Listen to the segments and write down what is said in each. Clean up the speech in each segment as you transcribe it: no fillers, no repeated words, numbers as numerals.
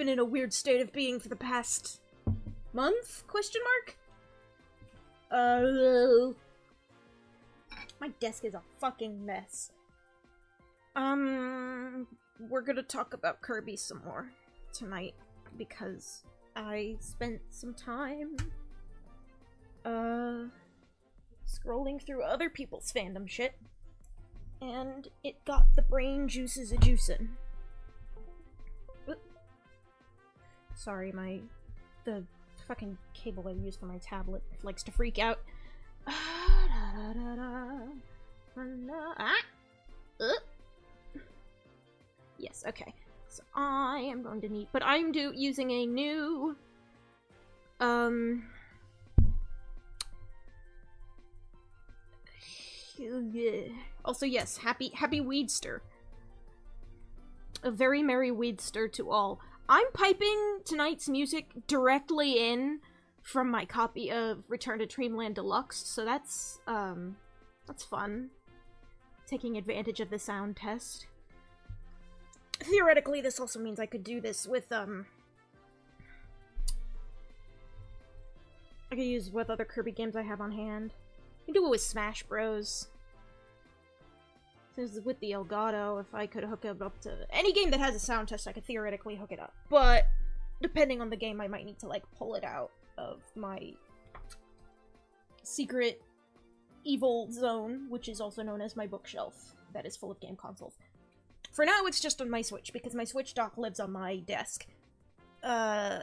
been in a weird state of being for the past month? Question mark? My desk is a fucking mess. We're gonna talk about Kirby some more tonight, because I spent some time, scrolling through other people's fandom shit, and it got the brain juices a-juicin'. Sorry, the fucking cable I use for my tablet likes to freak out. Yes, okay. So I am going to need, but I'm using a new, also yes, happy Weedster. A very merry Weedster to all. I'm piping tonight's music directly in from my copy of Return to Dreamland Deluxe, so that's fun. Taking advantage of the sound test. Theoretically, this also means I could do this with, I could use with other Kirby games I have on hand. I can do it with Smash Bros. Since with the Elgato, if I could hook it up to any game that has a sound test, I could theoretically hook it up. But, depending on the game, I might need to, like, pull it out of my secret evil zone, which is also known as my bookshelf, that is full of game consoles. For now, it's just on my Switch, because my Switch dock lives on my desk. And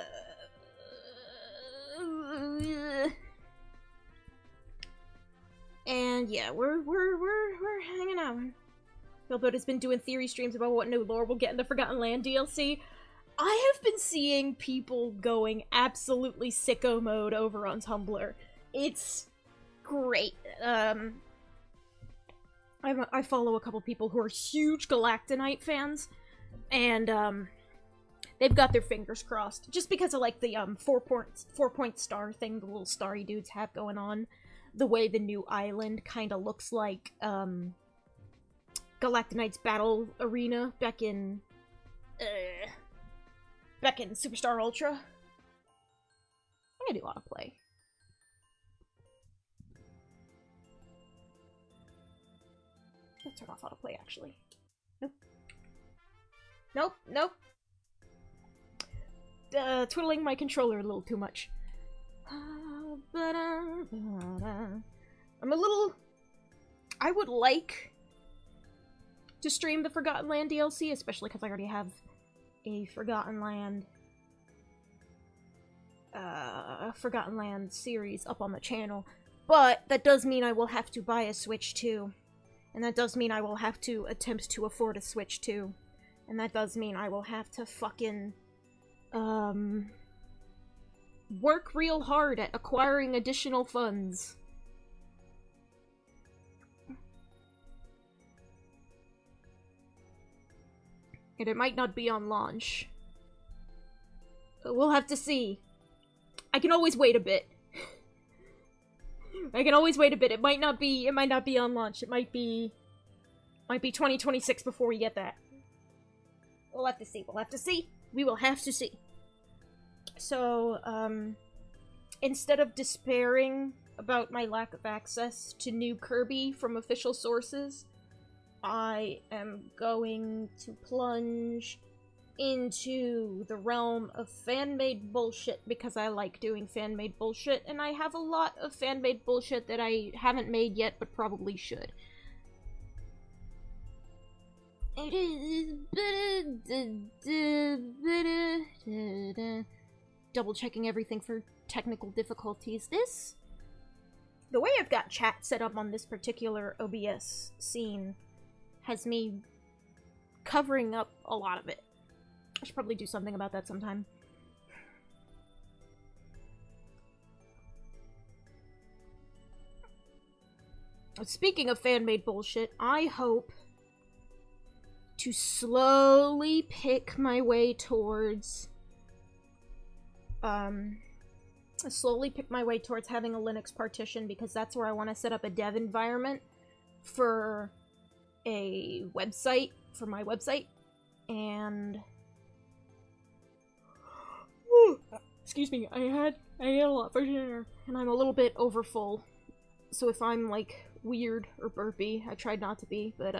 yeah, we're hanging out. Philbot has been doing theory streams about what new lore we'll get in the Forgotten Land DLC. I have been seeing people going absolutely sicko mode over on Tumblr. It's great. I follow a couple people who are huge Galactonite fans, and they've got their fingers crossed just because of like the 4-point star thing the little starry dudes have going on. The way the new island kind of looks like Galactonite's battle arena back in Superstar Ultra. I do want to play. Let's turn off autoplay, actually. Nope. Nope, nope. Twiddling my controller a little too much. I'm a little... I would like to stream the Forgotten Land DLC, especially because I already have a Forgotten Land series up on the channel. But that does mean I will have to buy a Switch 2. And that does mean I will have to attempt to afford a Switch 2. And that does mean I will have to fucking, work real hard at acquiring additional funds. And it might not be on launch. But we'll have to see. I can always wait a bit. I can always wait a bit. It might not be on launch. It might be 2026 before we get that. We'll have to see. We'll have to see. We will have to see. So, instead of despairing about my lack of access to new Kirby from official sources, I am going to plunge into the realm of fan-made bullshit because I like doing fan-made bullshit, and I have a lot of fan-made bullshit that I haven't made yet but probably should. Double checking everything for technical difficulties. The way I've got chat set up on this particular OBS scene has me covering up a lot of it. I should probably do something about that sometime. Speaking of fan-made bullshit, I hope to slowly pick my way towards having a Linux partition, because that's where I want to set up a dev environment for a website, for my website, and Excuse me, I ate a lot for dinner, and I'm a little bit overfull. So if I'm, like, weird or burpy, I tried not to be, but,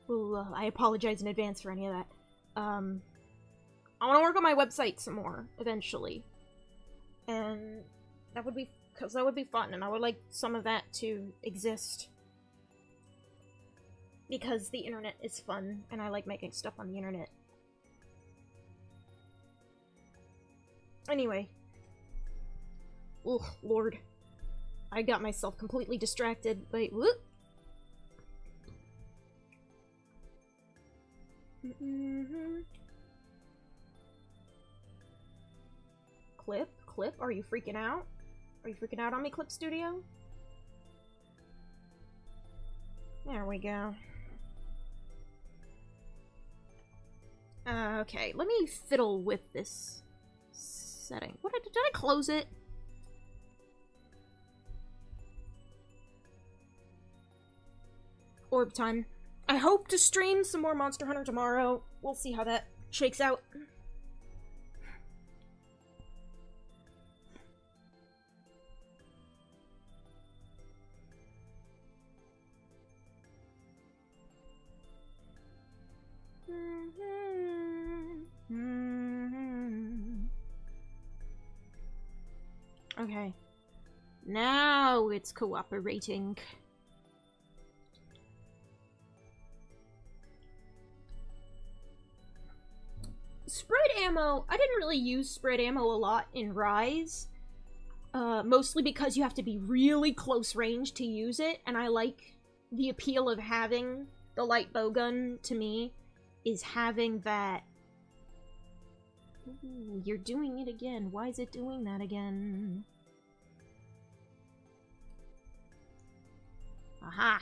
well, I apologize in advance for any of that. I want to work on my website some more, eventually. And that would be, because that would be fun, and I would like some of that to exist. Because the internet is fun, and I like making stuff on the internet. Anyway. Oh, Lord. I got myself completely distracted. Wait, whoop! Clip? Are you freaking out? Are you freaking out on me, Clip Studio? There we go. Okay, let me fiddle with this setting. What did I close it? Orb time. I hope to stream some more Monster Hunter tomorrow. We'll see how that shakes out. Okay. Now it's cooperating. Spread ammo. I didn't really use spread ammo a lot in Rise. Mostly because you have to be really close range to use it, and I like the appeal of having the light bowgun, to me, is having that... Ooh, you're doing it again. Why is it doing that again? Aha!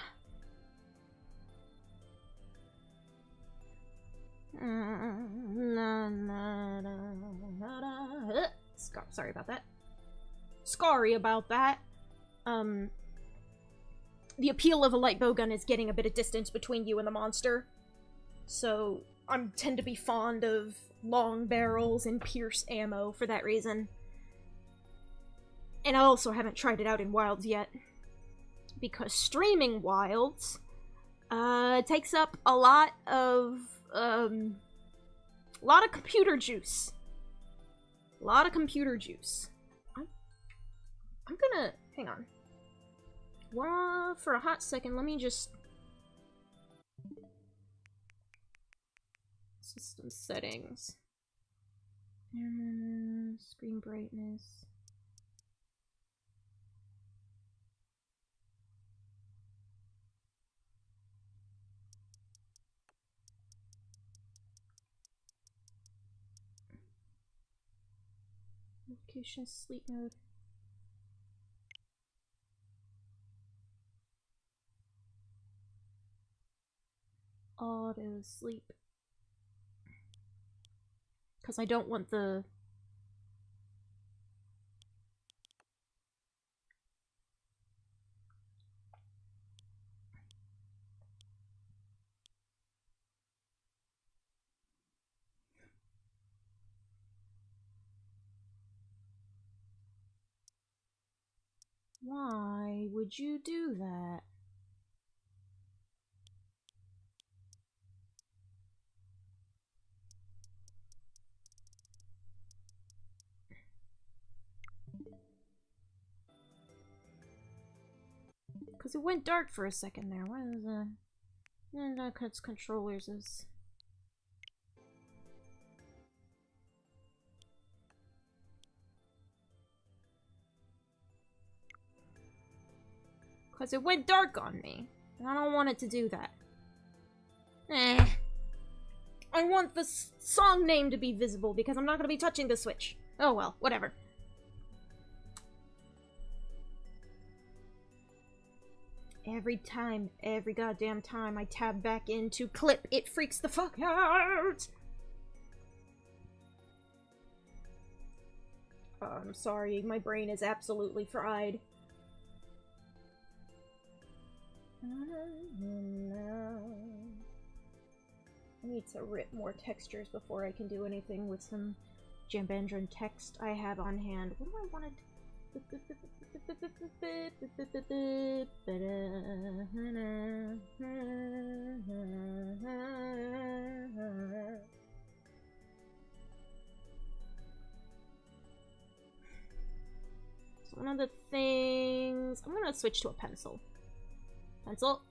Sorry about that. Sorry about that. The appeal of a light bowgun is getting a bit of distance between you and the monster. So, I tend to be fond of long barrels and pierce ammo for that reason. And I also haven't tried it out in Wilds yet. Because streaming Wilds takes up a lot of computer juice. A lot of computer juice. I'm gonna... hang on. Well, for a hot second, let me just... System settings. Screen brightness. Notification sleep mode. Auto sleep. Because I don't want the... Why would you do that? Because it went dark for a second there. What is that? And that cuts controllers is... Because it went dark on me. And I don't want it to do that. I want the song name to be visible because I'm not going to be touching the Switch. Oh well, whatever. Every goddamn time I tab back into Clip, it freaks the fuck out! I'm sorry, my brain is absolutely fried. I need to rip more textures before I can do anything with some Jambandran text I have on hand. What do I want to... So one of the things... I'm gonna switch to a pencil. Pencil?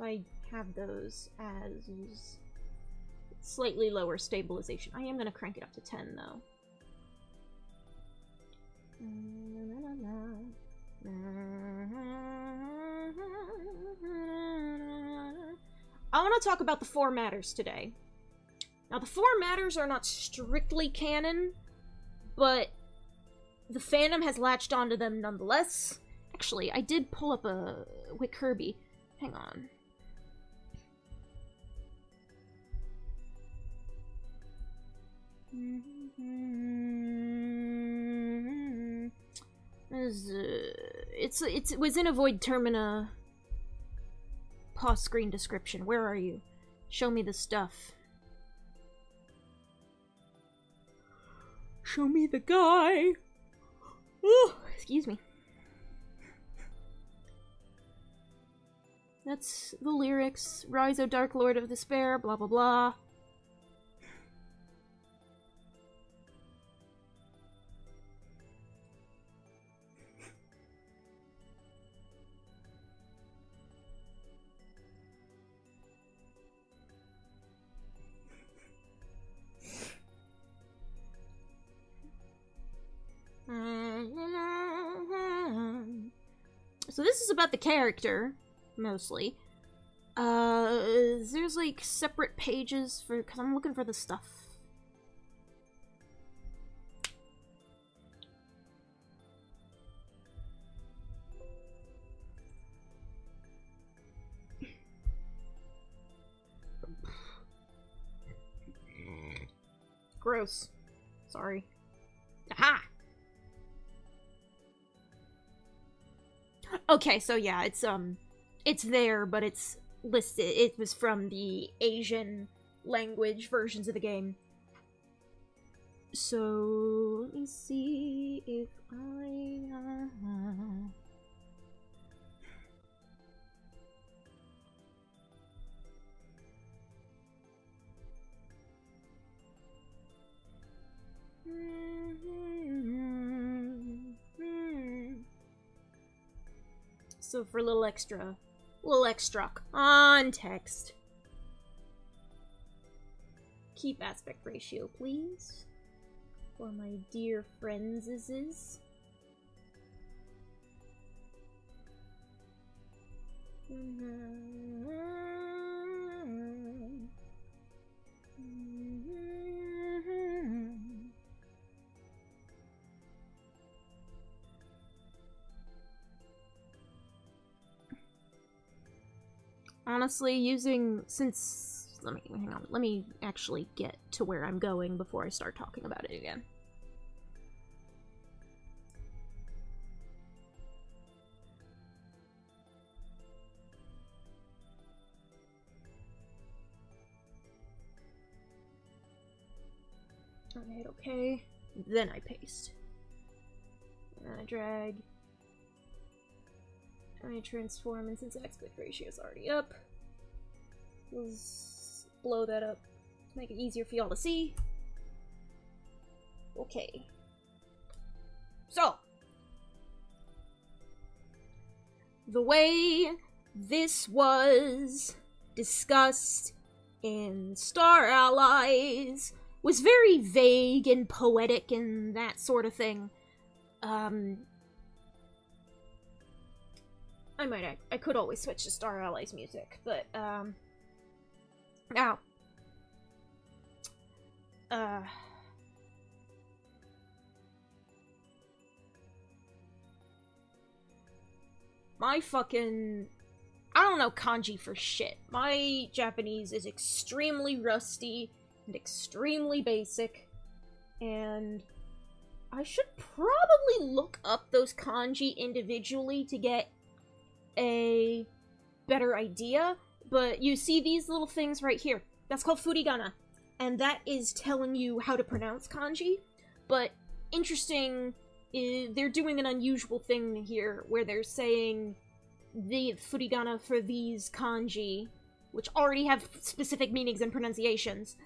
I have those as slightly lower stabilization. I am gonna crank it up to 10 though. I want to talk about the 4 matters today. Now, the 4 matters are not strictly canon, but the fandom has latched onto them nonetheless. Actually, I did pull up a Kirby. Hang on. It was in a Void Termina pause screen description. Where are you? Show me the stuff. Show me the guy. Oh, excuse me. That's the lyrics. Rise, O Dark Lord of Despair, blah blah blah. So this is about the character, mostly. There's like separate pages for, because I'm looking for the stuff. Gross. Sorry. Aha! Okay, so yeah, it's there, but it's listed. It was from the Asian language versions of the game. So, let me see if I... So for a little extra context. Keep aspect ratio, please. For my dear friends-is. Honestly, let me actually get to where I'm going before I start talking about it again. I hit OK, then I paste. And I drag. I transform, and since aspect ratio is already up, let's blow that up to make it easier for y'all to see. Okay. So, the way this was discussed in Star Allies was very vague and poetic and that sort of thing. I could always switch to Star Allies music, but, now. My fucking... I don't know kanji for shit. My Japanese is extremely rusty and extremely basic, and I should probably look up those kanji individually to get a better idea, But you see these little things right here. That's called furigana. And that is telling you how to pronounce kanji. But interesting, they're doing an unusual thing here, where they're saying the furigana for these kanji, which already have specific meanings and pronunciations,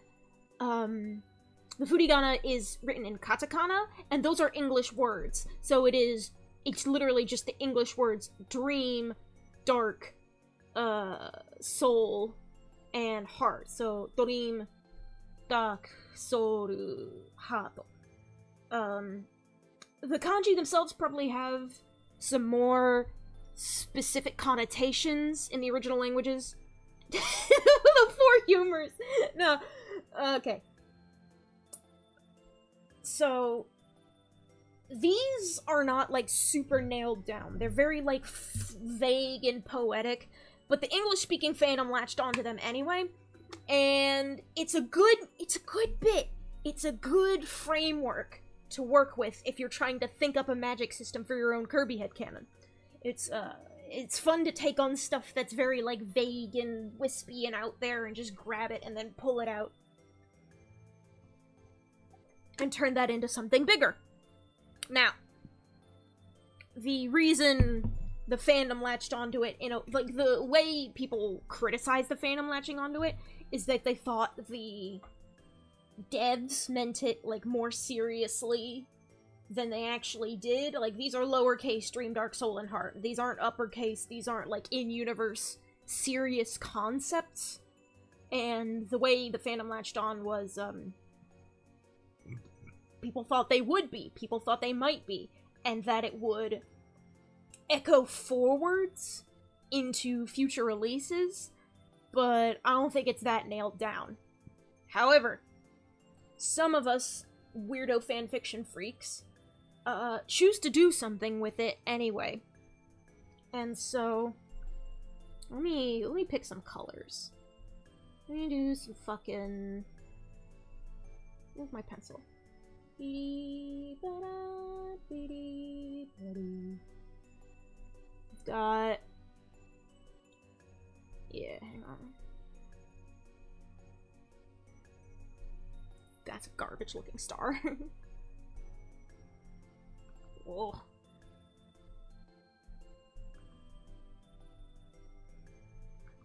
the furigana is written in katakana, and those are English words. So it's literally just the English words dream, dark, soul, and heart. So, dream, dark, soul, heart. The kanji themselves probably have some more specific connotations in the original languages. The four humors! No. Okay. So, these are not, like, super nailed down. They're very, like, vague and poetic, but the English-speaking fandom latched onto them anyway, and it's a good bit. It's a good framework to work with if you're trying to think up a magic system for your own Kirby headcanon. It's fun to take on stuff that's very, like, vague and wispy and out there and just grab it and then pull it out and turn that into something bigger. Now, the reason the fandom latched onto it, like, the way people criticize the fandom latching onto it is that they thought the devs meant it, like, more seriously than they actually did. Like, these are lowercase Dream, Dark, Soul, and Heart. These aren't uppercase, these aren't, like, in-universe serious concepts. And the way the fandom latched on was, people thought they would be, people thought they might be, and that it would echo forwards into future releases, but I don't think it's that nailed down. However, some of us weirdo fanfiction freaks choose to do something with it anyway. And so, let me pick some colors. Let me do some fucking... Where's my pencil? We've got... Yeah, hang on. That's a garbage-looking star. Whoa.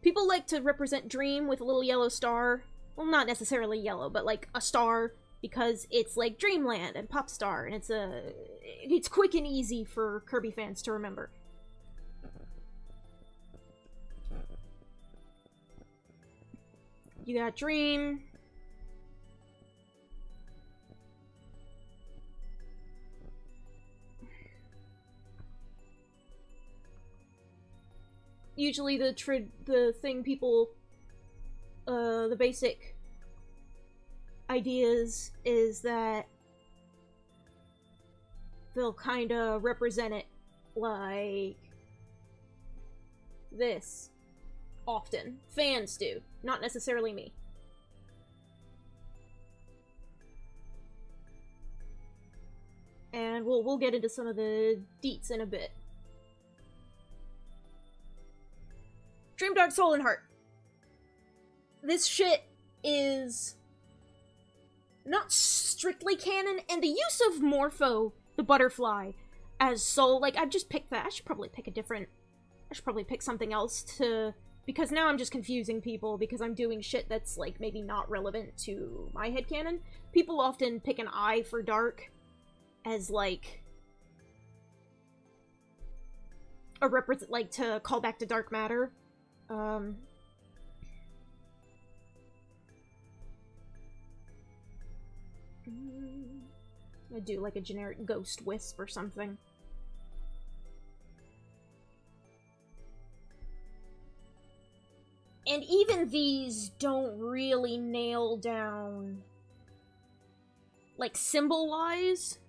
People like to represent Dream with a little yellow star. Well, not necessarily yellow, but like a star, because it's like Dreamland and Popstar, and it's quick and easy for Kirby fans to remember. You got Dream. Usually the thing people, the basic ideas is that they'll kinda represent it like this. Often. Fans do. Not necessarily me. And we'll get into some of the deets in a bit. Dream, Dark, Soul, and Heart. This shit is not strictly canon, and the use of Morpho, the butterfly, as Soul, like, I've just picked that. I should probably pick something else to... Because now I'm just confusing people because I'm doing shit that's, like, maybe not relevant to my headcanon. People often pick an I for dark as, like, a like, to call back to dark matter. I'm gonna do, like, a generic ghost wisp or something. And even these don't really nail down, like, symbol-wise,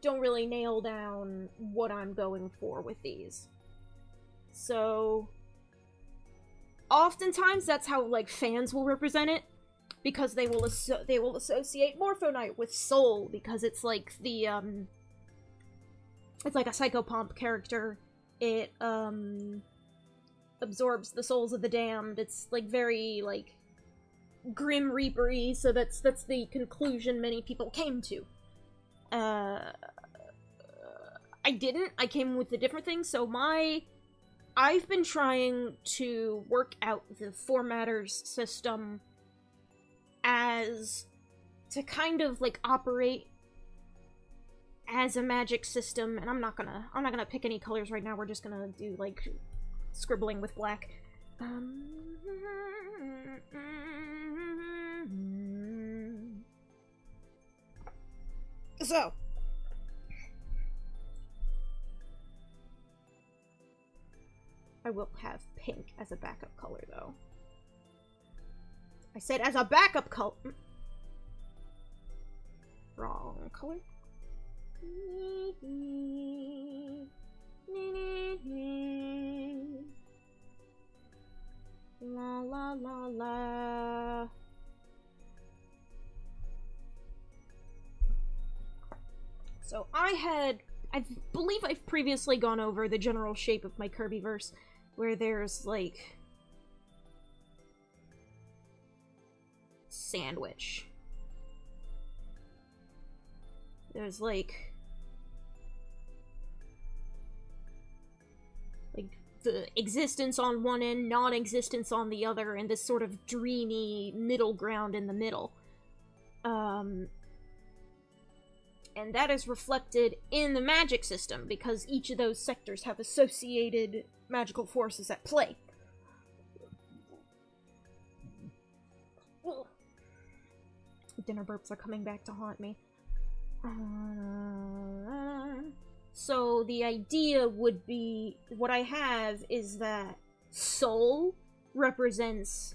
don't really nail down what I'm going for with these. So, oftentimes that's how, like, fans will represent it, because they will associate Morphonite with Soul, because it's like the, it's like a Psychopomp character. It, absorbs the souls of the damned. It's, like, very, like, Grim Reaper-y, so that's the conclusion many people came to. I didn't. I came with a different thing, so I've been trying to work out the Four Matters system as to kind of, like, operate as a magic system, and I'm not gonna pick any colors right now. We're just gonna do, like, scribbling with black. So, I will have pink as a backup color, though. I said as a backup color. Wrong color. La la la la. So I believe I've previously gone over the general shape of my Kirbyverse, where there's, like, sandwich. There's, like the existence on one end, non-existence on the other, and this sort of dreamy middle ground in the middle. And that is reflected in the magic system, because each of those sectors have associated magical forces at play. Dinner burps are coming back to haunt me. So the idea would be, what I have is that soul represents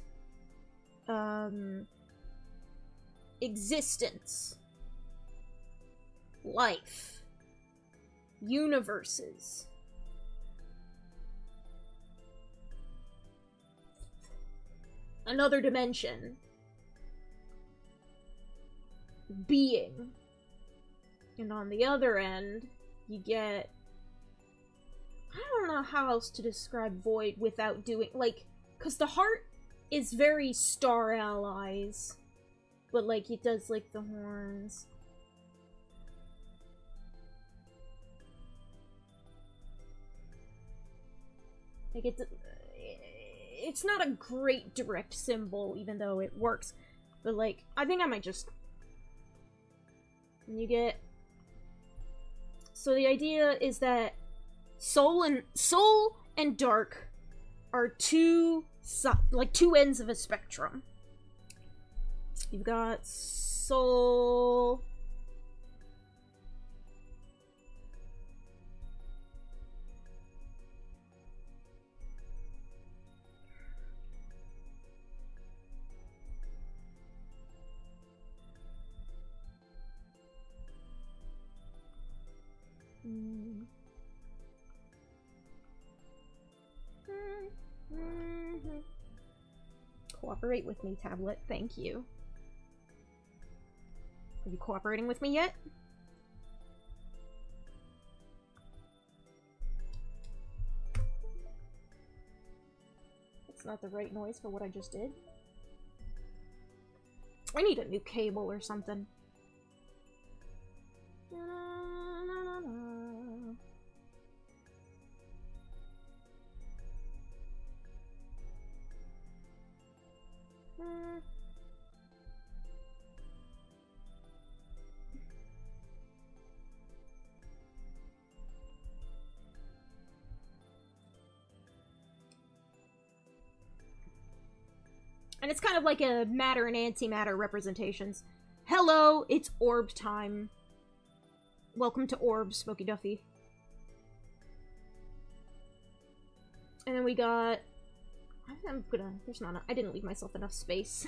existence, life, universes, another dimension, being. And on the other end, you get... I don't know how else to describe void without doing... like, because the heart is very Star Allies, but, like, it does, like, the horns. Like, it's not a great direct symbol, even though it works. But, like, I think I might just... And you get... So the idea is that soul and dark are two ends of a spectrum. You've got soul... Cooperate with me, tablet. Thank you. Are you cooperating with me yet? It's not the right noise for what I just did. I need a new cable or something. And it's kind of like a matter and antimatter representations. Hello, it's orb time. Welcome to Orb, Smokey Duffy. And then we got... I didn't leave myself enough space.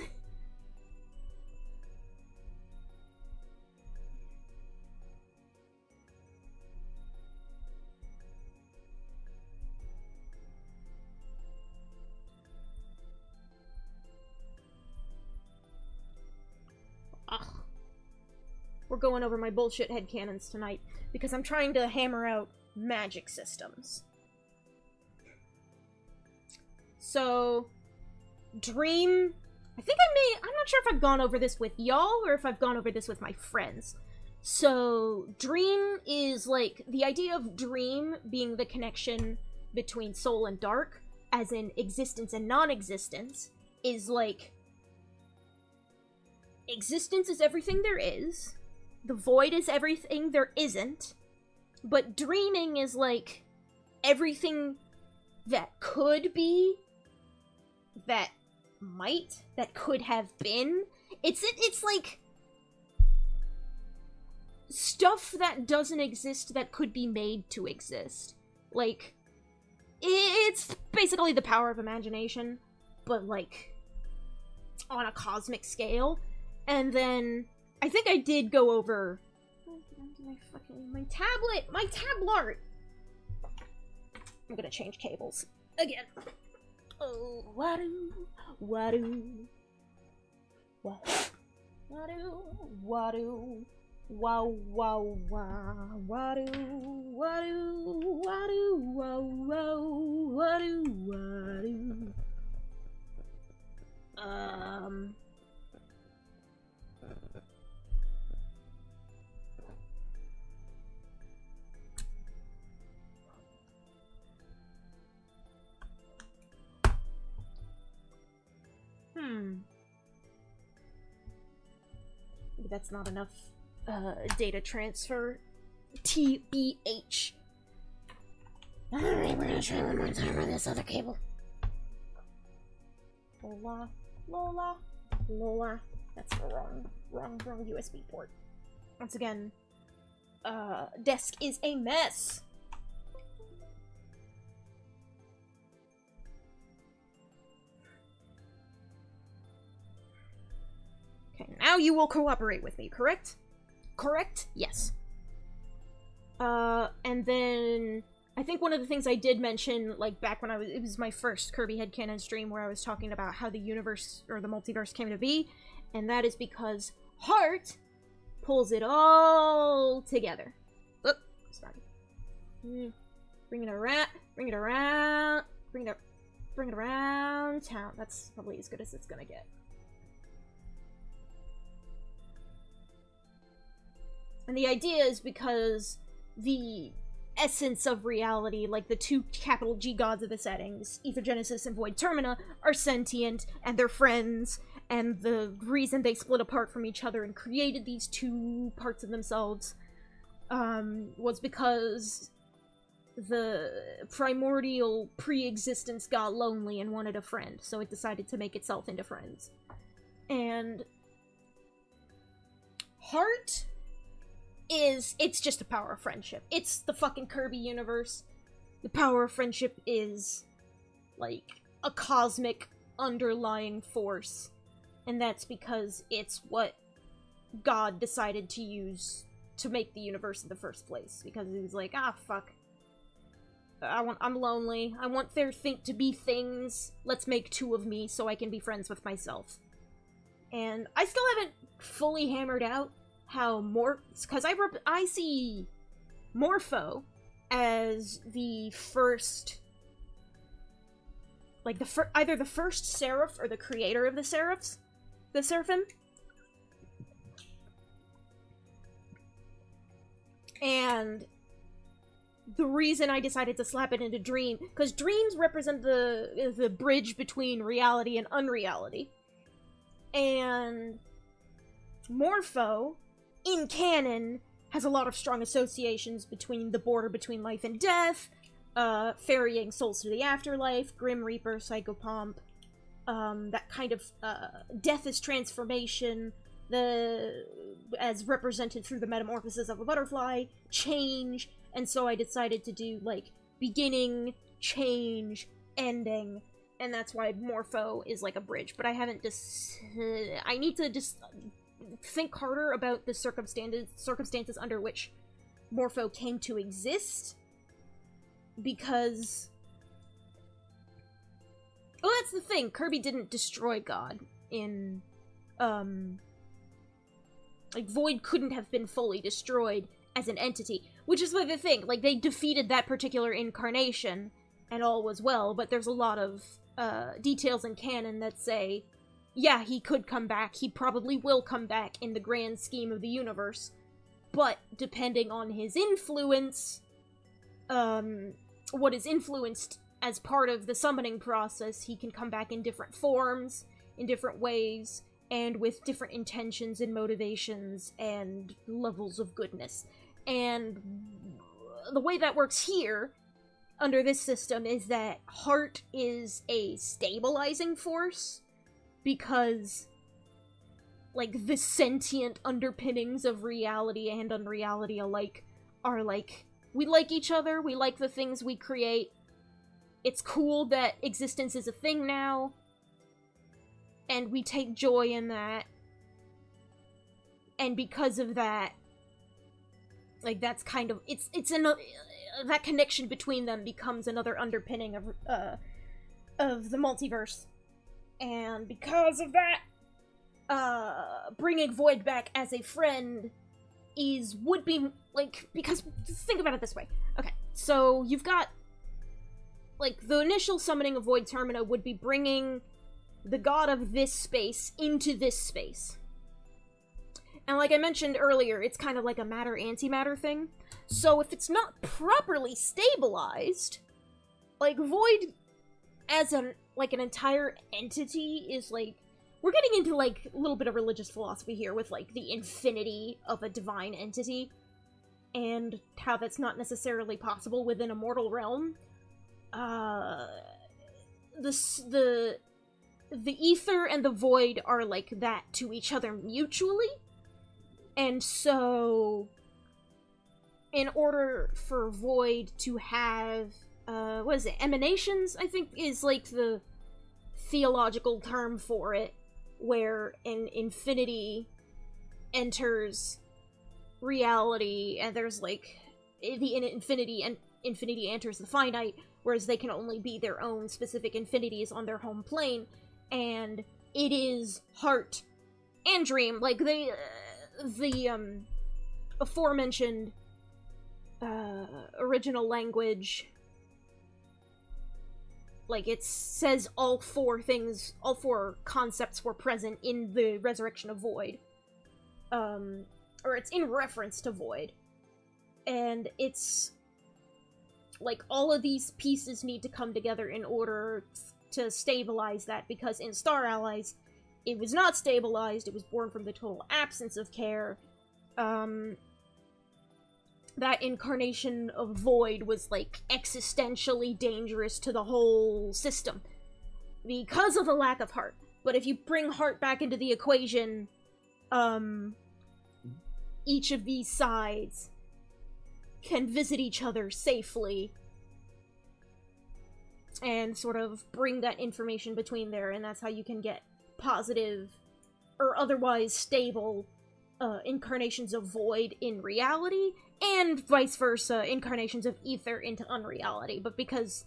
Ugh. We're going over my bullshit headcanons tonight, because I'm trying to hammer out magic systems. So, dream... I'm not sure if I've gone over this with y'all, or if I've gone over this with my friends. So, dream is, like, the idea of dream being the connection between soul and dark, as in existence and non-existence, is, like, existence is everything there is, the void is everything there isn't, but dreaming is, like, everything that could be, that might, that could have been. It's like stuff that doesn't exist that could be made to exist. Like, it's basically the power of imagination, but, like, on a cosmic scale. And then, I think I did go over... My tablart! I'm gonna change cables. Again. Oh, wadu, wadu, wadu, wadu, wow, wow, wow, wadu, wadu, wadu, wow, wow, wadu, wadu. Maybe that's not enough data transfer. TBH. Alright, we're gonna try one more time on this other cable. Lola, Lola, Lola. That's the wrong USB port. Once again, desk is a mess. Okay, now you will cooperate with me, correct? Correct? Yes. And then I think one of the things I did mention, like, back when it was my first Kirby Headcanon stream where I was talking about how the universe, or the multiverse, came to be, and that is because Heart pulls it all together. Oop, sorry. Bring it around town. That's probably as good as it's gonna get. And the idea is because the essence of reality, like the two capital G gods of the settings, Ethergenesis and Void Termina, are sentient, and they're friends, and the reason they split apart from each other and created these two parts of themselves was because the primordial pre-existence got lonely and wanted a friend, so it decided to make itself into friends. And Heart it's just the power of friendship. It's the fucking Kirby universe. The power of friendship is, like, a cosmic underlying force. And that's because it's what God decided to use to make the universe in the first place. Because he was like, ah, fuck. I'm lonely. I want there to be things. Let's make two of me so I can be friends with myself. And I still haven't fully hammered out how because I see Morpho as the first, like, either the first Seraph or the creator of the Seraphs, the Seraphim. And the reason I decided to slap it into Dream, because dreams represent the bridge between reality and unreality. And Morpho, in canon, has a lot of strong associations between the border between life and death, ferrying souls to the afterlife, Grim Reaper, Psychopomp, that kind of, death is transformation, as represented through the metamorphosis of a butterfly, change, and so I decided to do, like, beginning, change, ending, and that's why Morpho is like a bridge, but I haven't I need to just think harder about the circumstances under which Morpho came to exist, because, well, that's the thing, Kirby didn't destroy God in, like, Void couldn't have been fully destroyed as an entity, which is like the thing, like, they defeated that particular incarnation, and all was well, but there's a lot of details in canon that say, yeah, he could come back, he probably will come back in the grand scheme of the universe, but depending on his influence, what is influenced as part of the summoning process, he can come back in different forms, in different ways, and with different intentions and motivations and levels of goodness. And the way that works here, under this system, is that heart is a stabilizing force, because, like, the sentient underpinnings of reality and unreality alike are, like, we like each other, we like the things we create, it's cool that existence is a thing now, and we take joy in that, and because of that, like, that's kind of, that connection between them becomes another underpinning of the multiverse. And because of that, bringing Void back as a friend would be, like, because, think about it this way. Okay, so you've got, like, the initial summoning of Void Termina would be bringing the god of this space into this space. And like I mentioned earlier, it's kind of like a matter-antimatter thing. So if it's not properly stabilized, like, Void as an entire entity is, like, we're getting into, like, a little bit of religious philosophy here with, like, the infinity of a divine entity, and how that's not necessarily possible within a mortal realm. The ether and the void are like that to each other mutually, and so in order for void to have, what is it, emanations, I think is, like, the theological term for it, where an infinity enters reality, and there's, like, the infinity, and infinity enters the finite, whereas they can only be their own specific infinities on their home plane, and it is heart and dream. Like, the aforementioned, original language, like, it says all four concepts were present in the resurrection of Void. Or it's in reference to Void. And it's, like, all of these pieces need to come together in order to stabilize that, because in Star Allies, it was not stabilized, it was born from the total absence of care. That incarnation of Void was, like, existentially dangerous to the whole system, because of the lack of heart. But if you bring heart back into the equation, each of these sides can visit each other safely, and sort of bring that information between there, and that's how you can get positive, or otherwise stable, incarnations of Void in reality, and vice versa, incarnations of Ether into unreality. But because,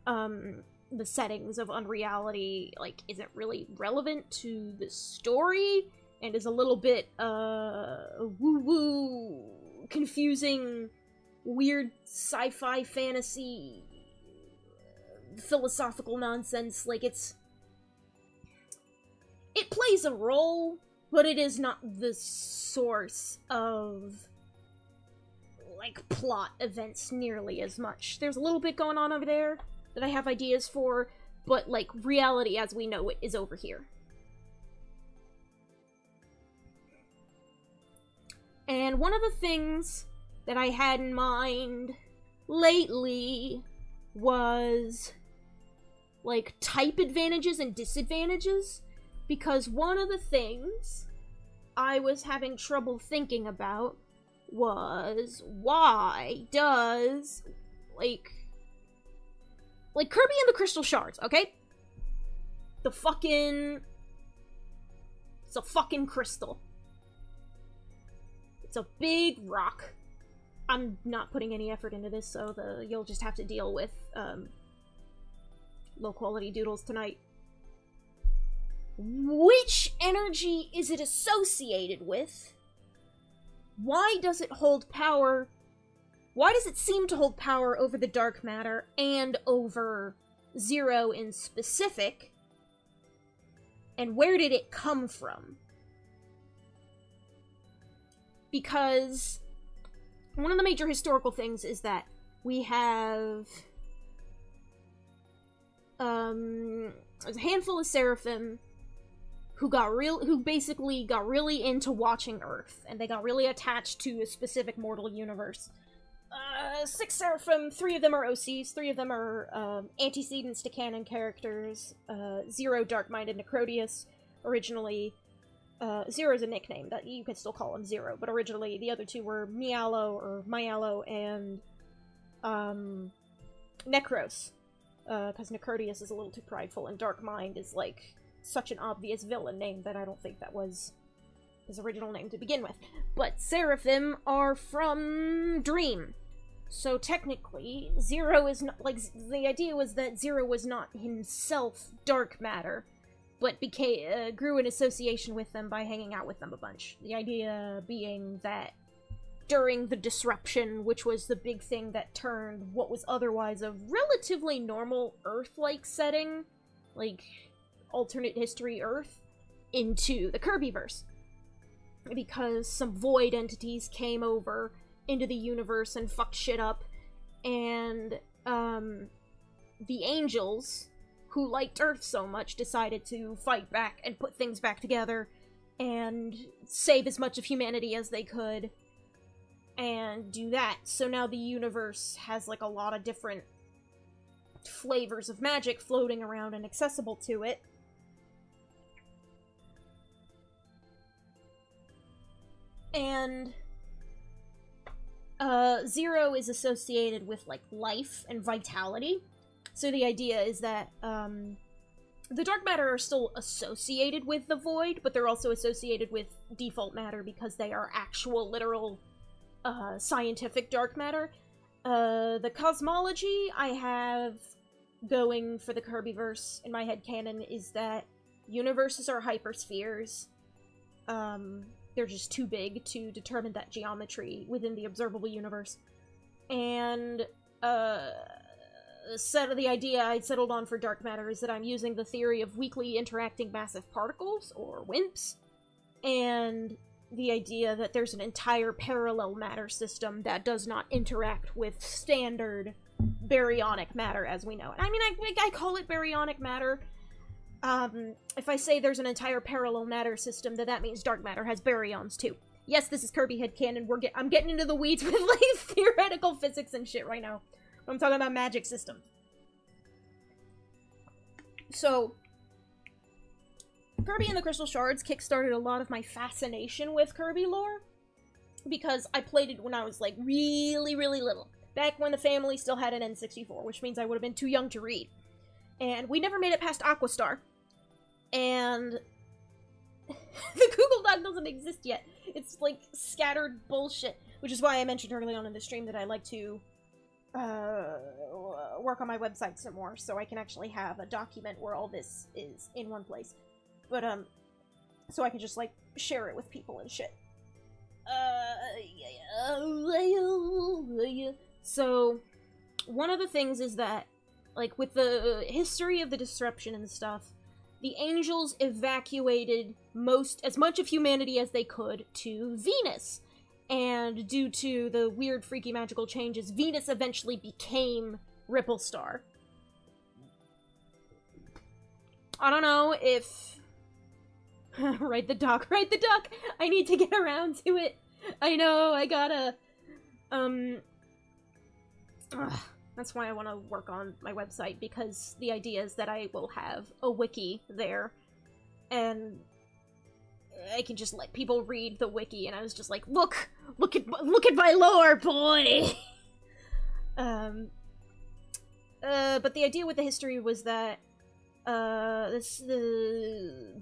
the settings of unreality, like, isn't really relevant to the story, and is a little bit, woo-woo, confusing, weird sci-fi fantasy philosophical nonsense, like, it plays a role, but it is not the source of, like, plot events nearly as much. There's a little bit going on over there that I have ideas for, but, like, reality as we know it is over here. And one of the things that I had in mind lately was, like, type advantages and disadvantages, because one of the things I was having trouble thinking about was, why does, like Kirby and the Crystal Shards, okay? It's a fucking crystal. It's a big rock. I'm not putting any effort into this, so you'll just have to deal with, low-quality doodles tonight. Which energy is it associated with? Why does it hold power? Why does it seem to hold power over the dark matter and over Zero in specific, and where did it come from? Because one of the major historical things is that we have there's a handful of seraphim who basically got really into watching Earth, and they got really attached to a specific mortal universe. 6 seraphim, 3 of them are OCs, 3 of them are antecedents to canon characters. Zero, Dark-Minded Necrotius. Originally, Zero's a nickname, that you could still call him Zero, but originally the other 2 were Myalo, and Necros. Because Necrotius is a little too prideful, and Dark Mind is, like, such an obvious villain name that I don't think that was his original name to begin with. But Seraphim are from Dream. So technically, Zero is not, like, the idea was that Zero was not himself dark matter, but grew in association with them by hanging out with them a bunch. The idea being that during the disruption, which was the big thing that turned what was otherwise a relatively normal Earth-like setting, like alternate history Earth, into the Kirbyverse. Because some void entities came over into the universe and fucked shit up, and the angels, who liked Earth so much, decided to fight back and put things back together and save as much of humanity as they could, and do that. So now the universe has, like, a lot of different flavors of magic floating around and accessible to it. And Zero is associated with, like, life and vitality. So the idea is that the dark matter are still associated with the void, but they're also associated with default matter because they are actual, literal, scientific dark matter. The cosmology I have going for the Kirbyverse in my headcanon is that universes are hyperspheres. They're just too big to determine that geometry within the observable universe. And, the idea I settled on for dark matter is that I'm using the theory of weakly interacting massive particles, or WIMPs, and the idea that there's an entire parallel matter system that does not interact with standard baryonic matter as we know it. I mean, I call it baryonic matter. If I say there's an entire parallel matter system, then that means dark matter has baryons too. Yes, this is Kirby headcanon. I'm getting into the weeds with, like, theoretical physics and shit right now. I'm talking about magic systems. So, Kirby and the Crystal Shards kickstarted a lot of my fascination with Kirby lore, because I played it when I was, like, really, really little. Back when the family still had an N64, which means I would have been too young to read. And we never made it past Aquastar. And the Google Doc doesn't exist yet. It's, like, scattered bullshit, which is why I mentioned early on in the stream that I like to work on my website some more, so I can actually have a document where all this is in one place. But, so I can just, like, share it with people and shit. So, one of the things is that, like, with the history of the disruption and stuff, the angels evacuated as much of humanity as they could to Venus. And due to the weird, freaky, magical changes, Venus eventually became Ripple Star. I don't know if... Write the doc! I need to get around to it! I know, I gotta... That's why I want to work on my website, because the idea is that I will have a wiki there, and I can just let people read the wiki, and I was just like, look at my lore, boy! But the idea with the history was that, the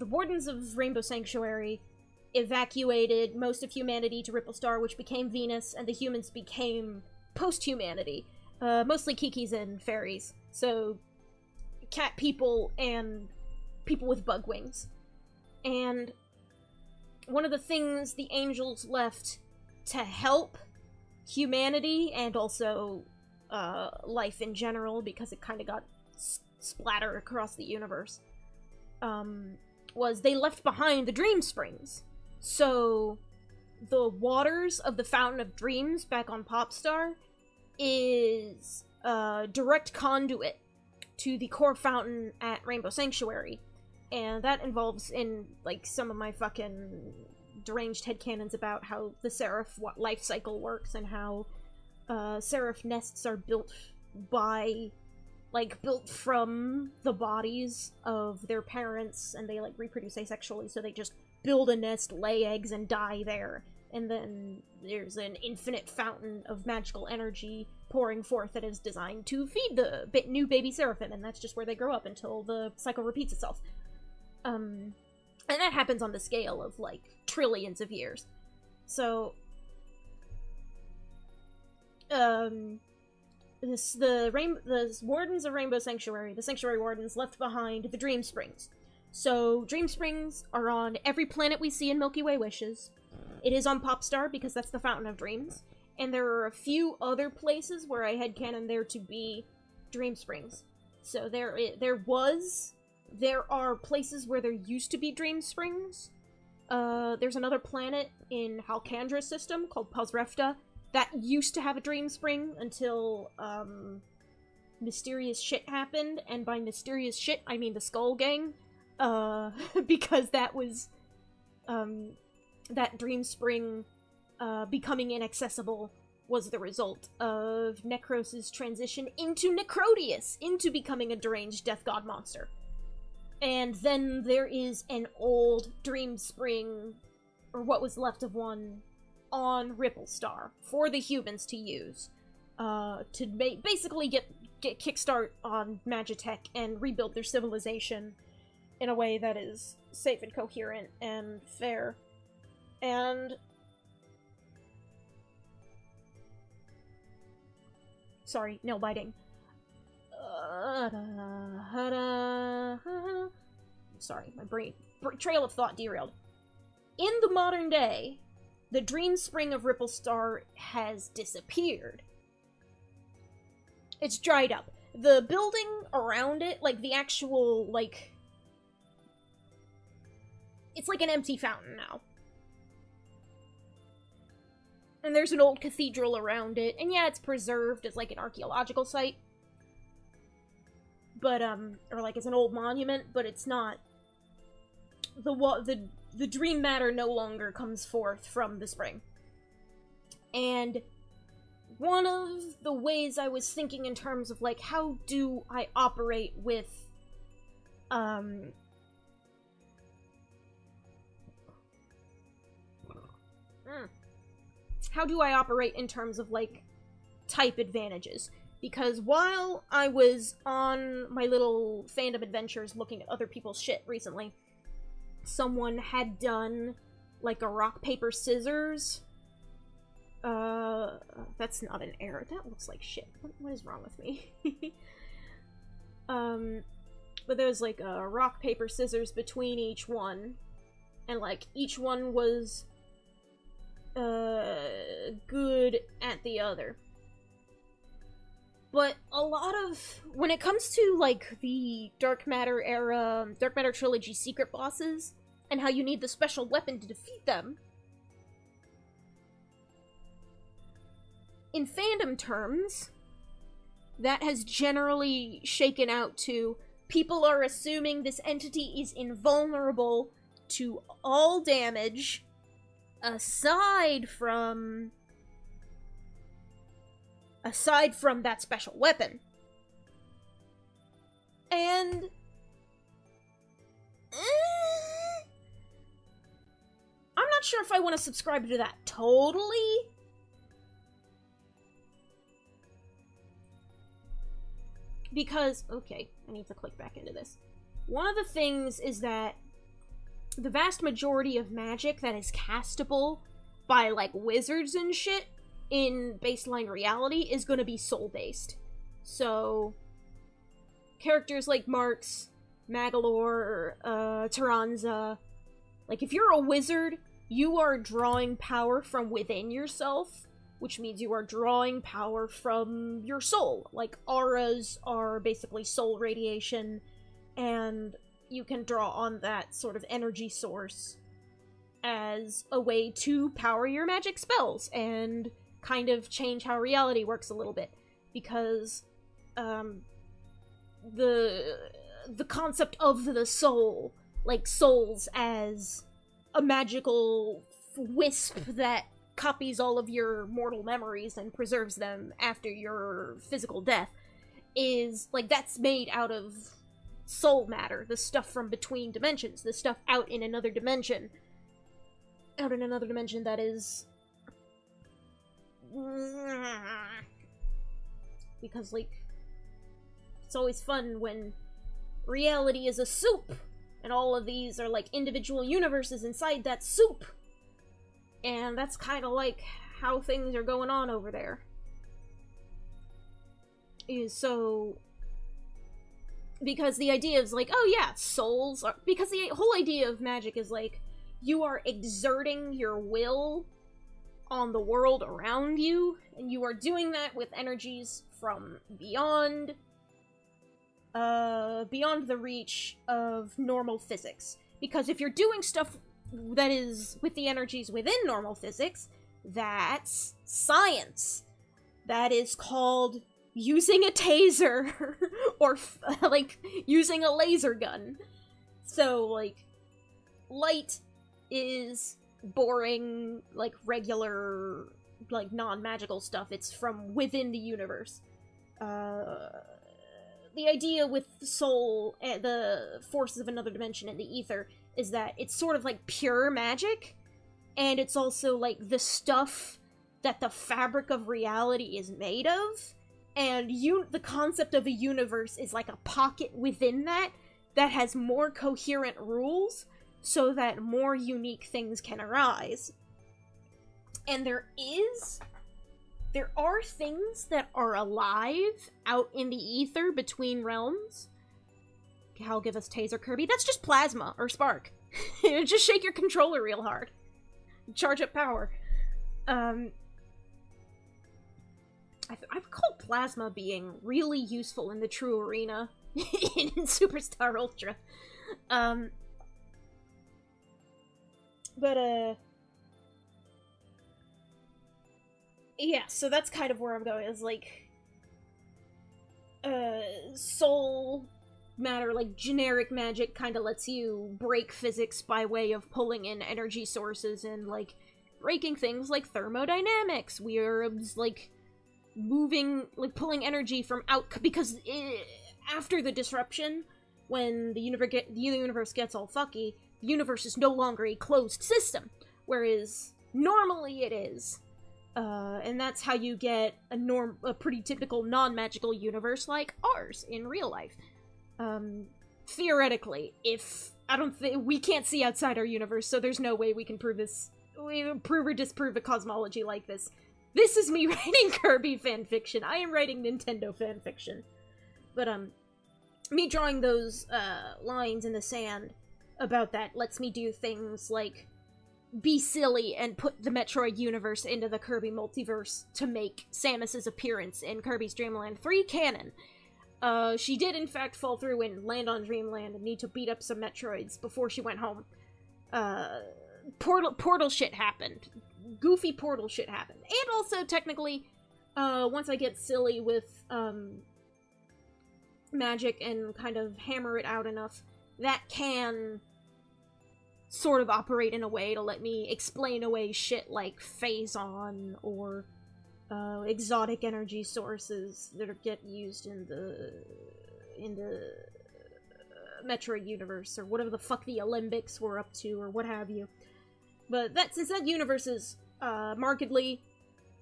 Wardens of Rainbow Sanctuary evacuated most of humanity to Ripple Star, which became Venus, and the humans became post-humanity. Mostly Kikis and fairies. So, cat people and people with bug wings. And one of the things the angels left to help humanity, and also life in general, because it kind of got splatter across the universe, was they left behind the Dream Springs. So, the waters of the Fountain of Dreams back on Popstar is a direct conduit to the core fountain at Rainbow Sanctuary. And that involves in, like, some of my fucking deranged headcanons about how the Seraph life cycle works and how Seraph nests are built from the bodies of their parents, and they, like, reproduce asexually, so they just build a nest, lay eggs, and die there. And then there's an infinite fountain of magical energy pouring forth that is designed to feed the new baby Seraphim, and that's just where they grow up until the cycle repeats itself. And that happens on the scale of, like, trillions of years. So, the Wardens of Rainbow Sanctuary, the Sanctuary Wardens, left behind the Dream Springs. So, Dream Springs are on every planet we see in Milky Way Wishes. It is on Popstar, because that's the Fountain of Dreams. And there are a few other places where I headcanon there to be Dream Springs. So there are places where there used to be Dream Springs. There's another planet in Halkandra's system called Pazrefta that used to have a Dream Spring until, mysterious shit happened. And by mysterious shit, I mean the Skull Gang. Because that was, that Dream Spring becoming inaccessible was the result of Necros' transition into Necrodius, into becoming a deranged death god monster. And then there is an old Dream Spring, or what was left of one, on Ripple Star for the humans to use, to basically get kickstart on Magitech and rebuild their civilization in a way that is safe and coherent and fair. And sorry, nail biting. Sorry, my brain trail of thought derailed. In the modern day, the Dream Spring of Ripple Star has disappeared. It's dried up. The building around it, like the actual, like, it's like an empty fountain now. And there's an old cathedral around it, and yeah, it's preserved as, like, an archaeological site. But, or, like, it's an old monument, but it's not. The dream matter no longer comes forth from the spring. And one of the ways I was thinking in terms of, like, how do I operate with, how do I operate in terms of, like, type advantages? Because while I was on my little fandom adventures looking at other people's shit recently, someone had done, like, a rock, paper, scissors. That's not an error. That looks like shit. What is wrong with me? But there's, like, a rock, paper, scissors between each one. And, like, each one was good at the other. But a lot of, when it comes to, like, the Dark Matter era, Dark Matter Trilogy secret bosses, and how you need the special weapon to defeat them, in fandom terms, that has generally shaken out to, people are assuming this entity is invulnerable to all damage, aside from that special weapon. And I'm not sure if I want to subscribe to that totally. Because, okay, I need to click back into this. One of the things is that the vast majority of magic that is castable by, like, wizards and shit in baseline reality is going to be soul-based. So, characters like Marx, Magalore, Taranza, like, if you're a wizard, you are drawing power from within yourself which means you are drawing power from your soul. Like, auras are basically soul radiation, and you can draw on that sort of energy source as a way to power your magic spells and kind of change how reality works a little bit. Because, the concept of the soul, like souls as a magical wisp that copies all of your mortal memories and preserves them after your physical death, is, like, that's made out of soul matter, the stuff from between dimensions, the stuff out in another dimension. Out in another dimension that is... Because, like, it's always fun when reality is a soup, and all of these are, like, individual universes inside that soup. And that's kind of like how things are going on over there. So, because the idea is like, oh yeah, souls are... Because the whole idea of magic is like, you are exerting your will on the world around you, and you are doing that with energies from beyond the reach of normal physics. Because if you're doing stuff that is with the energies within normal physics, that's science. That is called using a taser, or, like, using a laser gun. So, like, light is boring, like, regular, like, non-magical stuff. It's from within the universe. The idea with soul, the forces of another dimension and the ether, is that it's sort of like pure magic, and it's also like the stuff that the fabric of reality is made of, and the concept of a universe is like a pocket within that has more coherent rules, so that more unique things can arise. And there are things that are alive out in the ether between realms. Cal, give us Taser Kirby. That's just plasma, or spark. Just shake your controller real hard. Charge up power. I recall plasma being really useful in the true arena in Superstar Ultra. Yeah, so that's kind of where I'm going, is like, soul matter, like generic magic, kind of lets you break physics by way of pulling in energy sources and, like, breaking things like thermodynamics. We're, like, moving, like, pulling energy from out, because after the disruption, when the universe gets all fucky, the universe is no longer a closed system, whereas normally it is. And that's how you get a pretty typical non-magical universe like ours in real life. Theoretically, we can't see outside our universe, so there's no way we can prove or disprove a cosmology like this. This is me writing Kirby fanfiction. I am writing Nintendo fanfiction. But, me drawing those, lines in the sand about that lets me do things like be silly and put the Metroid universe into the Kirby multiverse to make Samus's appearance in Kirby's Dream Land 3 canon. She did in fact fall through and land on Dreamland and need to beat up some Metroids before she went home. Portal shit happened. Goofy portal shit happened. And also, technically, once I get silly with, magic and kind of hammer it out enough, that can sort of operate in a way to let me explain away shit like Phazon or exotic energy sources that get used in the Metroid universe, or whatever the fuck the Olympics were up to, or what have you. But since that universe is markedly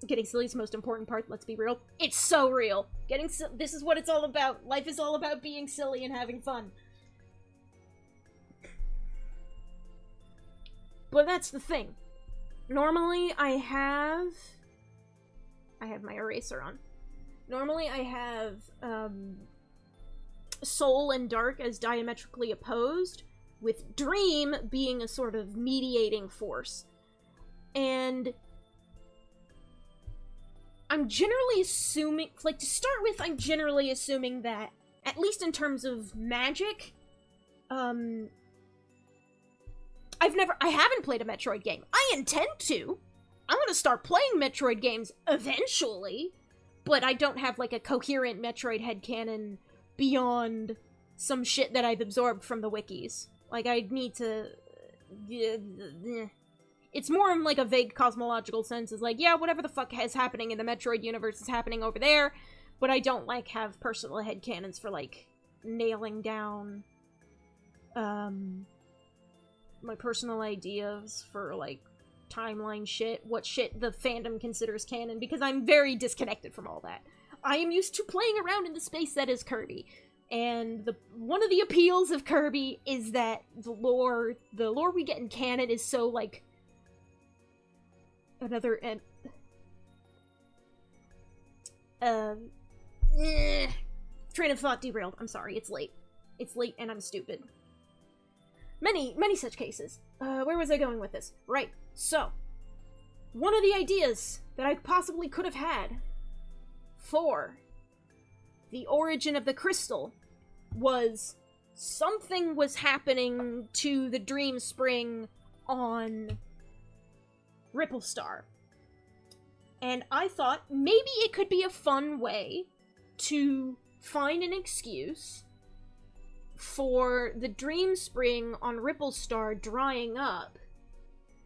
getting silly is the most important part, let's be real. It's so real. This is what it's all about. Life is all about being silly and having fun. But that's the thing. Normally, I have my eraser on. Normally, I have, Soul and Dark as diametrically opposed, with Dream being a sort of mediating force. And I'm generally assuming, like, to start with, I'm generally assuming that, at least in terms of magic, I haven't played a Metroid game. I intend to. I'm gonna start playing Metroid games eventually, but I don't have, like, a coherent Metroid headcanon beyond some shit that I've absorbed from the wikis. Like, I need to... It's more in, like, a vague cosmological sense. It's like, yeah, whatever the fuck is happening in the Metroid universe is happening over there, but I don't, like, have personal headcanons for, like, nailing down, my personal ideas for, like, timeline shit, what shit the fandom considers canon, because I'm very disconnected from all that. I am used to playing around in the space that is Kirby, and one of the appeals of Kirby is that the lore we get in canon is so, like, train of thought derailed. I'm sorry, it's late. It's late and I'm stupid. Many such cases. Where was I going with this? Right, so, one of the ideas that I possibly could have had for the origin of the crystal was something was happening to the Dream Spring on Ripple Star. And I thought maybe it could be a fun way to find an excuse for the Dream Spring on Ripple Star drying up.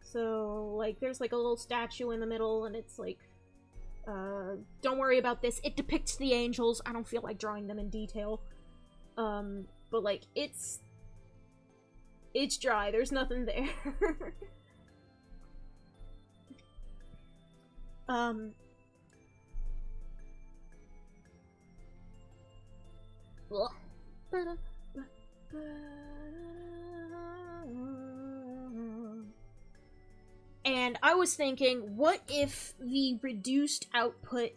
So, like, there's, like, a little statue in the middle, and it's, like, don't worry about this. It depicts the angels. I don't feel like drawing them in detail. But, like, it's dry. There's nothing there. And I was thinking, what if the reduced output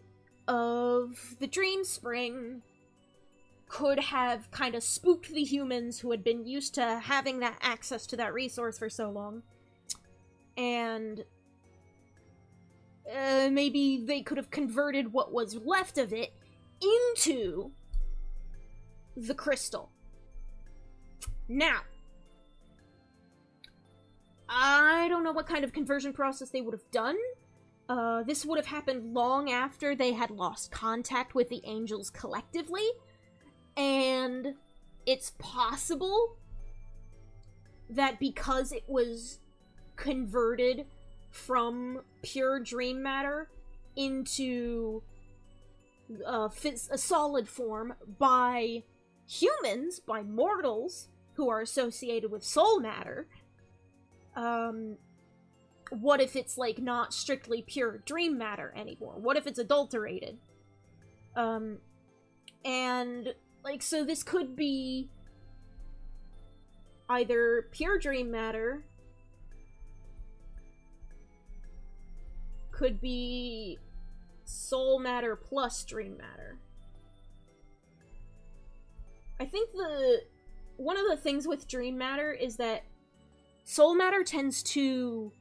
of the Dream Spring could have kind of spooked the humans who had been used to having that access to that resource for so long, and maybe they could have converted what was left of it into the crystal. Now, I don't know what kind of conversion process they would have done. This would have happened long after they had lost contact with the angels collectively, and it's possible that because it was converted from pure dream matter into a solid form by humans, by mortals who are associated with soul matter, what if it's, like, not strictly pure dream matter anymore? What if it's adulterated? And, like, so this could be either pure dream matter, could be soul matter plus dream matter. I think one of the things with dream matter is that soul matter tends to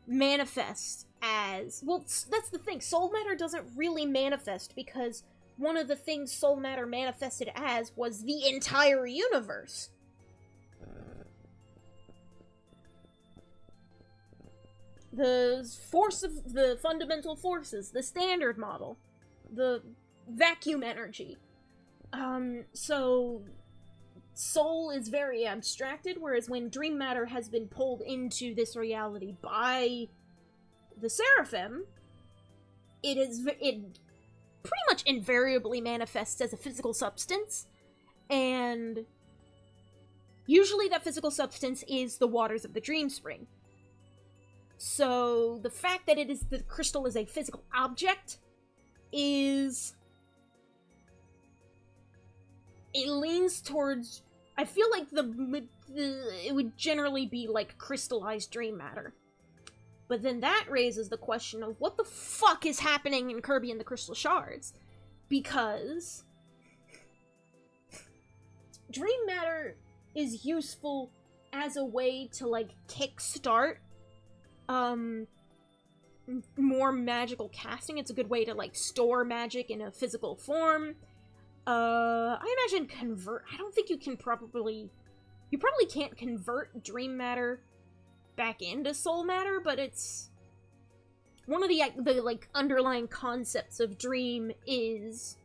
manifest as... Well, that's the thing. Soul matter doesn't really manifest because one of the things soul matter manifested as was the entire universe. The force of the fundamental forces, the standard model, the vacuum energy. So soul is very abstracted, whereas when dream matter has been pulled into this reality by the Seraphim, it pretty much invariably manifests as a physical substance, and usually that physical substance is the waters of the Dream Spring. So the fact that the crystal is a physical object is... It leans towards... I feel like it would generally be, like, crystallized dream matter. But then that raises the question of what the fuck is happening in Kirby and the Crystal Shards? Because dream matter is useful as a way to, like, kickstart more magical casting. It's a good way to, like, store magic in a physical form. I imagine I don't think you can you probably can't convert dream matter back into soul matter, but it's one of the like, underlying concepts of dream is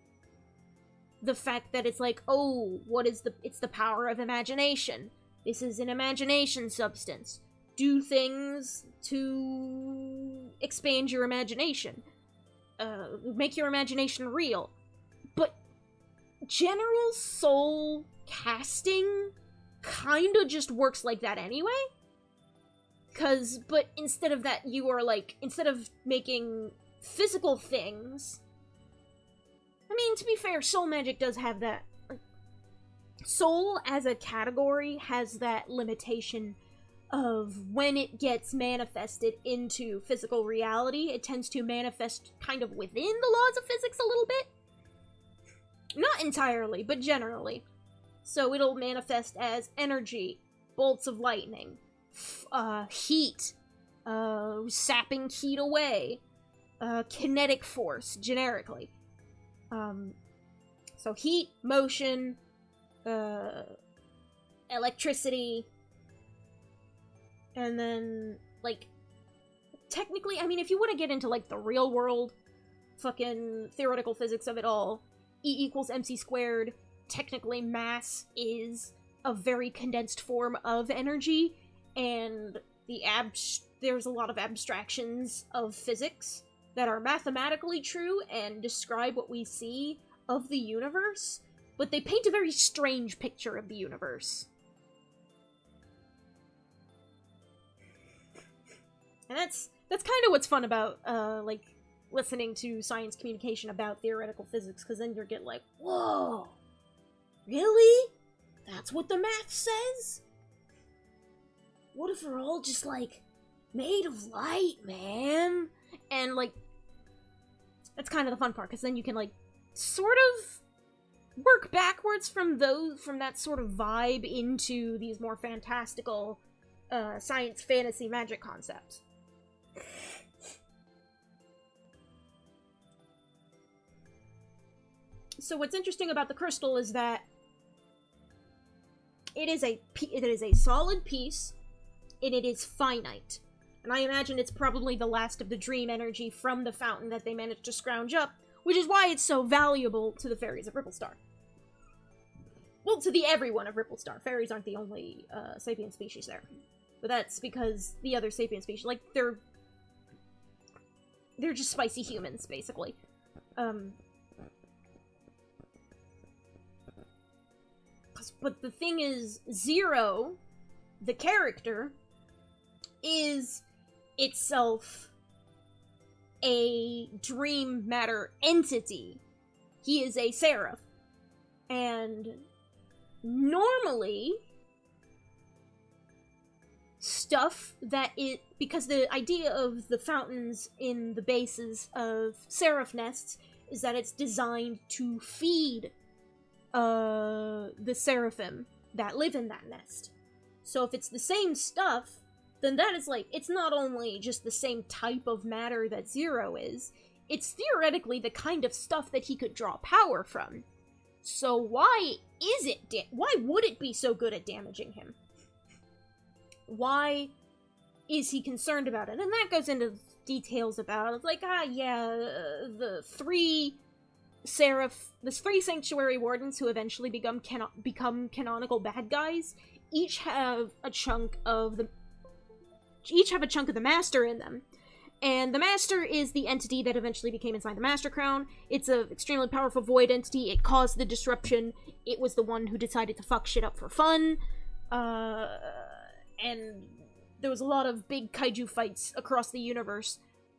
the fact that it's like, oh, it's the power of imagination. This is an imagination substance. Do things to expand your imagination. Make your imagination real. But general soul casting kinda just works like that anyway. But instead of that, you are like, instead of making physical things, I mean, to be fair, soul magic does have that. Soul as a category has that limitation of when it gets manifested into physical reality, it tends to manifest kind of within the laws of physics a little bit. Not entirely, but generally. So it'll manifest as energy, bolts of lightning, heat, sapping heat away, kinetic force, generically. So heat, motion, electricity, and then, like, technically, I mean, if you want to get into, like, the real world fucking theoretical physics of it all, E equals mc squared, technically mass is a very condensed form of energy, and there's a lot of abstractions of physics that are mathematically true and describe what we see of the universe, but they paint a very strange picture of the universe. And that's kind of what's fun about, like, listening to science communication about theoretical physics, because then you get like, whoa, really? That's what the math says? What if we're all just, like, made of light, man? And, like, that's kind of the fun part, because then you can, like, sort of work backwards from that sort of vibe into these more fantastical, science, fantasy, magic concepts. So what's interesting about the crystal is that it is a solid piece, and it is finite. And I imagine it's probably the last of the dream energy from the fountain that they managed to scrounge up, which is why it's so valuable to the fairies of Ripplestar. Well, to the everyone of Ripplestar. Fairies aren't the only sapient species there. But that's because the other sapient species, like, they're just spicy humans, basically. But the thing is, Zero, the character, is itself a dream matter entity. He is a seraph. And normally, stuff that because the idea of the fountains in the bases of seraph nests is that it's designed to feed the seraphim that live in that nest. So if it's the same stuff, then that is, like, it's not only just the same type of matter that Zero is, it's theoretically the kind of stuff that he could draw power from. So why would it be so good at damaging him? Why is he concerned about it? And that goes into details about, like, the three sanctuary wardens who eventually become canonical bad guys each have a chunk of the Master in them. And the Master is the entity that eventually became inside the Master Crown. It's an extremely powerful void entity. It caused the disruption. It was the one who decided to fuck shit up for fun. And there was a lot of big kaiju fights across the universe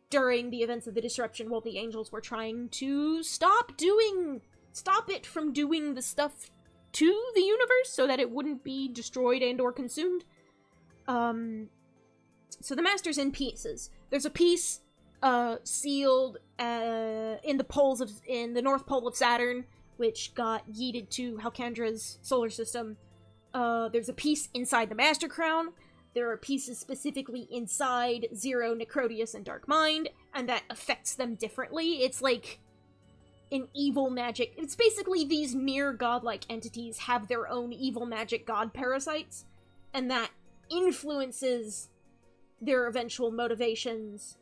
during the events of the disruption while the angels were trying to stop it from doing the stuff to the universe so that it wouldn't be destroyed and or consumed. So the Master's in pieces. There's a piece sealed in the North Pole of Saturn, which got yeeted to Halkandra's solar system. There's a piece inside the Master Crown. there are pieces specifically inside Zero, Necrotius, and Dark Mind, and that affects them differently. It's like an evil magic. It's basically these near godlike entities have their own evil magic god parasites, and that influences their eventual motivations.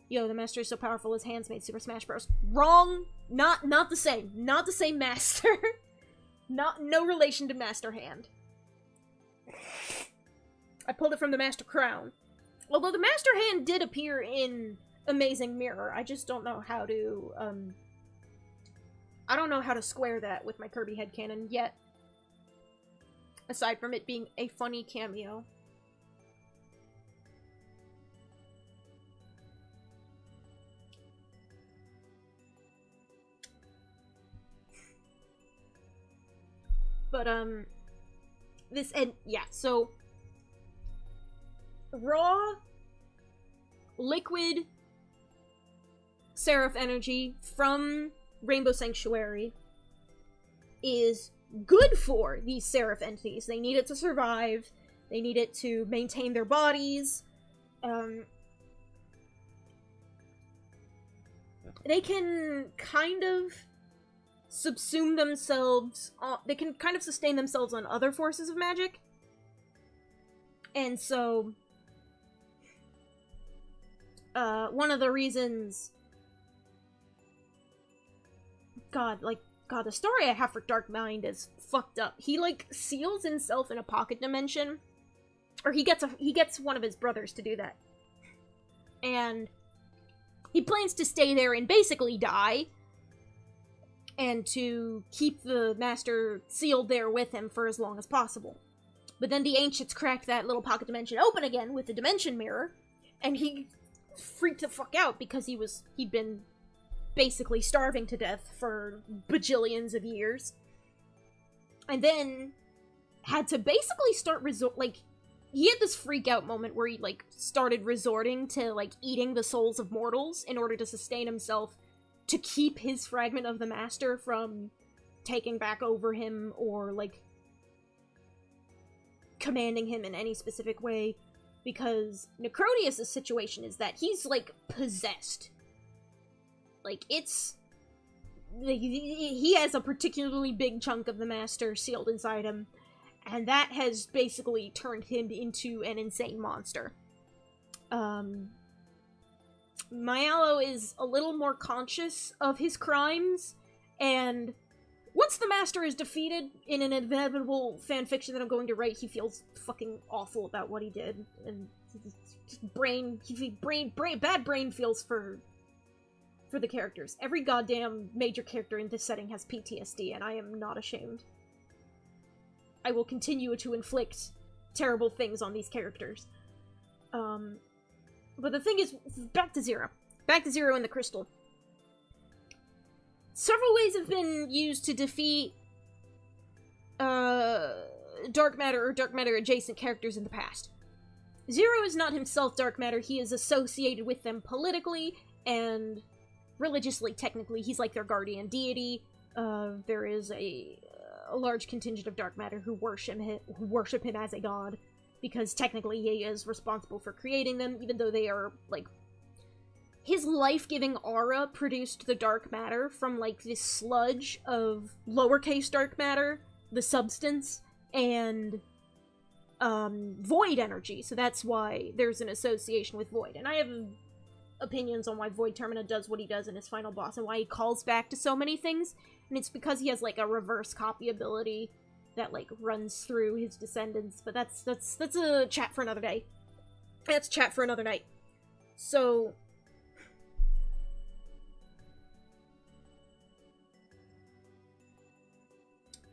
Yo, the master is so powerful his hands made Super Smash Bros. Wrong! Not the same. Not the same master. No relation to Master Hand. I pulled it from the Master Crown. Although the Master Hand did appear in Amazing Mirror, I just don't know how to, I don't know how to square that with my Kirby headcanon yet. Aside from it being a funny cameo. But, this, and, yeah, so, raw, liquid, Seraph energy from Rainbow Sanctuary is good for these Seraph entities. They need it to survive, they need it to maintain their bodies, they can kind of subsume themselves, they can kind of sustain themselves on other forces of magic. And so, one of the reasons... God, the story I have for Dark Mind is fucked up. He, like, seals himself in a pocket dimension, or he gets one of his brothers to do that. And he plans to stay there and basically die, and to keep the master sealed there with him for as long as possible. But then the Ancients cracked that little pocket dimension open again with the dimension mirror, and he freaked the fuck out because he'd been basically starving to death for bajillions of years. And then had to basically start he had this freak out moment where he, started resorting to, eating the souls of mortals in order to sustain himself, to keep his fragment of the master from taking back over him or, commanding him in any specific way, because Necrotius' situation is that he's, possessed. He has a particularly big chunk of the master sealed inside him, and that has basically turned him into an insane monster. Myalo is a little more conscious of his crimes, and once the master is defeated in an inevitable fanfiction that I'm going to write, he feels fucking awful about what he did, and bad brain feels for the characters. Every goddamn major character in this setting has PTSD, and I am not ashamed. I will continue to inflict terrible things on these characters. But the thing is, back to Zero. Back to Zero and the Crystal. Several ways have been used to defeat dark matter or dark matter adjacent characters in the past. Zero is not himself dark matter, he is associated with them politically and religiously, technically. He's like their guardian deity. There is a large contingent of dark matter who worship him as a god, because technically he is responsible for creating them, even though they are, his life-giving aura produced the dark matter from, this sludge of lowercase dark matter, the substance, and, void energy, so that's why there's an association with void. And I have opinions on why Void Termina does what he does in his final boss, and why he calls back to so many things, and it's because he has, a reverse copy ability that, runs through his descendants, but that's a chat for another day. That's chat for another night. So...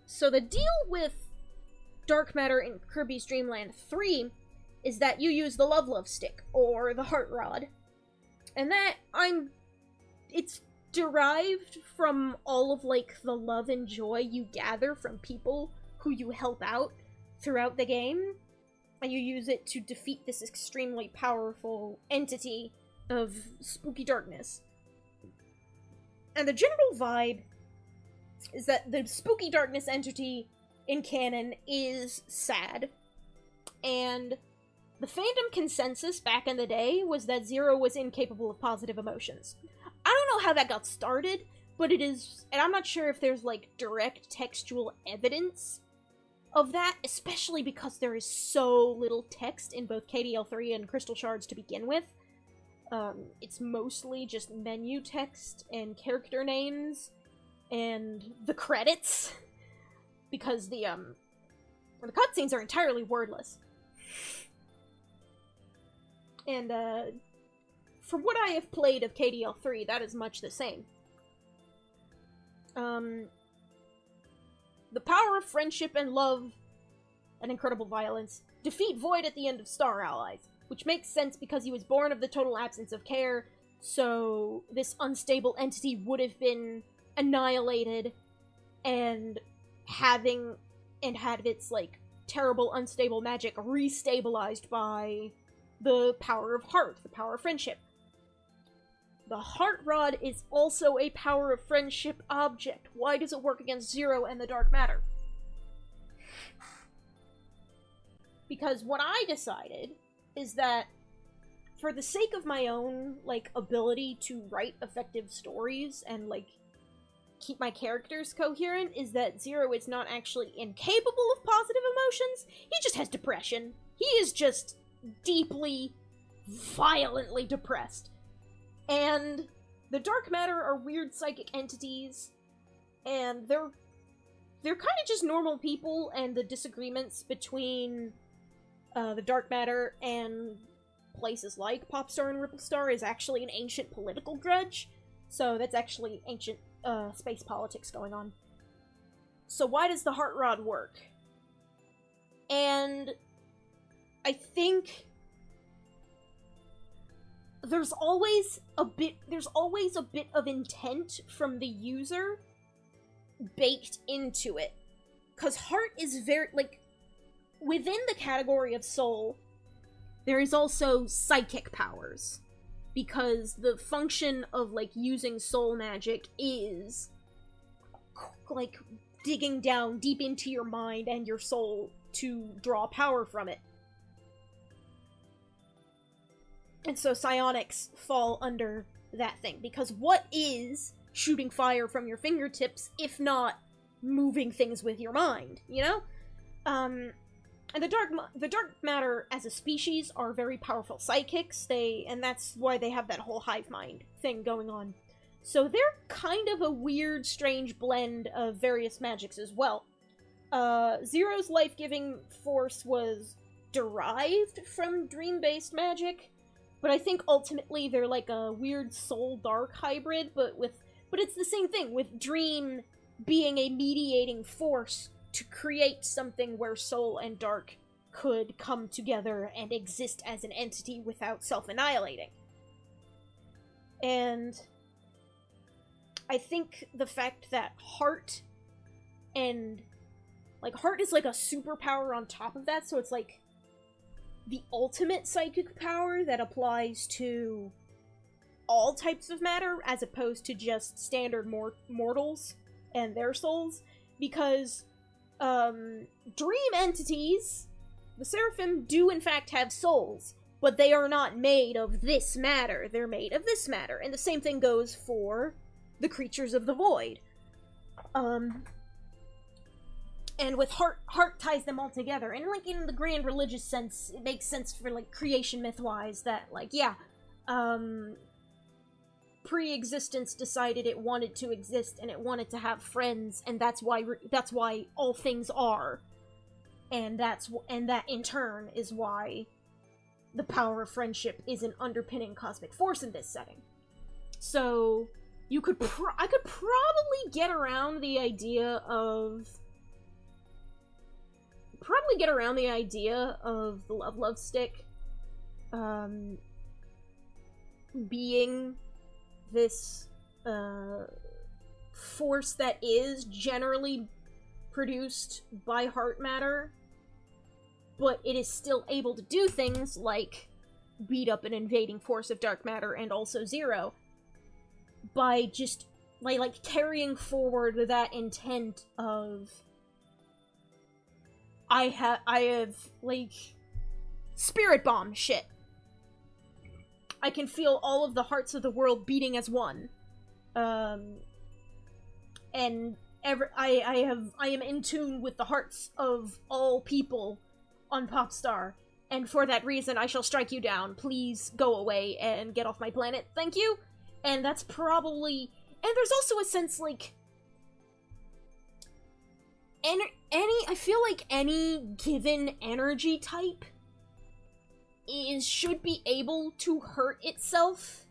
So the deal with dark matter in Kirby's Dream Land 3 is that you use the Love Stick, or the Heart Rod. And that, it's derived from all of, the love and joy you gather from people who you help out throughout the game, and you use it to defeat this extremely powerful entity of spooky darkness. And the general vibe is that the spooky darkness entity in canon is sad, and the fandom consensus back in the day was that Zero was incapable of positive emotions. I don't know how that got started, but it is, and I'm not sure if there's, like, direct textual evidence of that, especially because there is so little text in both KDL3 and Crystal Shards to begin with. It's mostly just menu text and character names and the credits, because the cutscenes are entirely wordless. And, from what I have played of KDL3, that is much the same. The power of friendship and love and incredible violence defeat Void at the end of Star Allies, which makes sense because he was born of the total absence of care, so this unstable entity would have been annihilated and had its, like, terrible unstable magic restabilized by the power of heart, the power of friendship. The Heart Rod is also a power of friendship object. Why does it work against Zero and the dark matter? Because what I decided is that, for the sake of my own, like, ability to write effective stories and, like, keep my characters coherent, is that Zero is not actually incapable of positive emotions. He just has depression. He is just deeply, violently depressed. And the dark matter are weird psychic entities, and they're kind of just normal people, and the disagreements between the dark matter and places like Popstar and Ripplestar is actually an ancient political grudge. So that's actually ancient space politics going on. So why does the Heart Rod work? And I think there's always a bit of intent from the user baked into it. 'Cause heart is very, like, within the category of soul, there is also psychic powers. Because the function of, like, using soul magic is, like, digging down deep into your mind and your soul to draw power from it. And so psionics fall under that thing, because what is shooting fire from your fingertips if not moving things with your mind, you know? And the dark matter as a species are very powerful psychics, and that's why they have that whole hive mind thing going on. So they're kind of a weird, strange blend of various magics as well. Zero's life-giving force was derived from dream-based magic, but I think ultimately they're like a weird soul-dark hybrid, but it's the same thing, with Dream being a mediating force to create something where soul and dark could come together and exist as an entity without self-annihilating. And I think the fact that heart is like a superpower on top of that, so it's like the ultimate psychic power that applies to all types of matter, as opposed to just standard mortals and their souls, because dream entities, the Seraphim, do in fact have souls, but they are not made of this matter, they're made of this matter, and the same thing goes for the creatures of the void. And with heart ties them all together, and like in the grand religious sense, it makes sense for like creation myth-wise that, like, yeah, pre-existence decided it wanted to exist and it wanted to have friends, and that's why all things are, and that in turn is why the power of friendship is an underpinning cosmic force in this setting. So I could probably get around the idea of the love stick being this force that is generally produced by heart matter, but it is still able to do things like beat up an invading force of dark matter and also Zero by just like carrying forward that intent of I have like spirit bomb shit. I can feel all of the hearts of the world beating as one. And I am in tune with the hearts of all people on Popstar, and for that reason I shall strike you down. Please go away and get off my planet. Thank you. And that's probably... And there's also a sense, like... I feel like any given energy type should be able to hurt itself.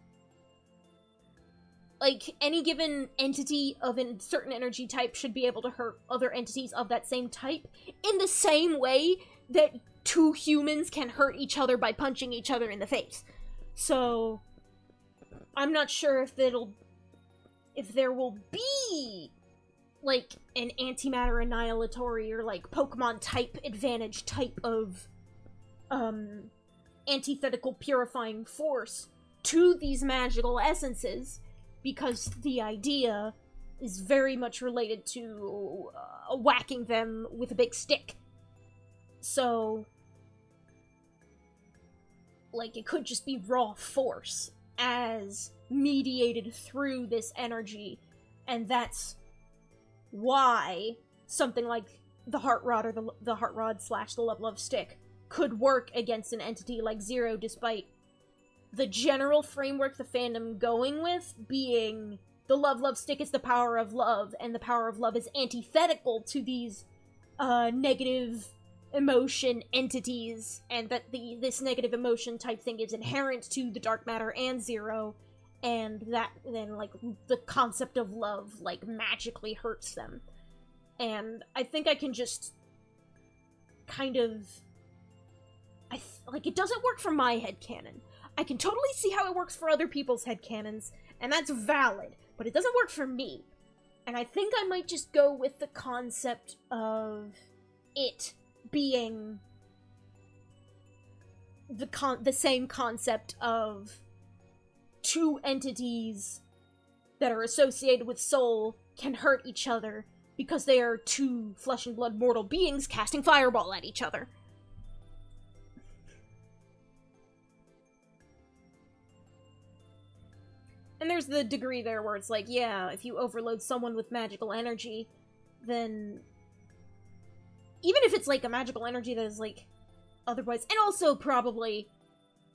Like, any given entity of a certain energy type should be able to hurt other entities of that same type in the same way that two humans can hurt each other by punching each other in the face. So, I'm not sure if there will be, like, an antimatter annihilatory or, like, Pokemon type advantage type of, antithetical purifying force to these magical essences, because the idea is very much related to whacking them with a big stick. So, like, it could just be raw force as mediated through this energy, and that's why something like the Heart Rod or the Heart Rod / the Love Stick could work against an entity like Zero, despite the general framework the fandom going with being the Love Stick is the power of love, and the power of love is antithetical to these negative emotion entities, and that this negative emotion type thing is inherent to the dark matter and Zero, and that then, like, the concept of love, like, magically hurts them. And I think I can just kind of... like, it doesn't work for my headcanon. I can totally see how it works for other people's headcanons, and that's valid, but it doesn't work for me. And I think I might just go with the concept of it being the same concept of two entities that are associated with soul can hurt each other because they are two flesh and blood mortal beings casting fireball at each other. And there's the degree there where it's like, yeah, if you overload someone with magical energy, then... even if it's, like, a magical energy that is, like, otherwise... And also, probably,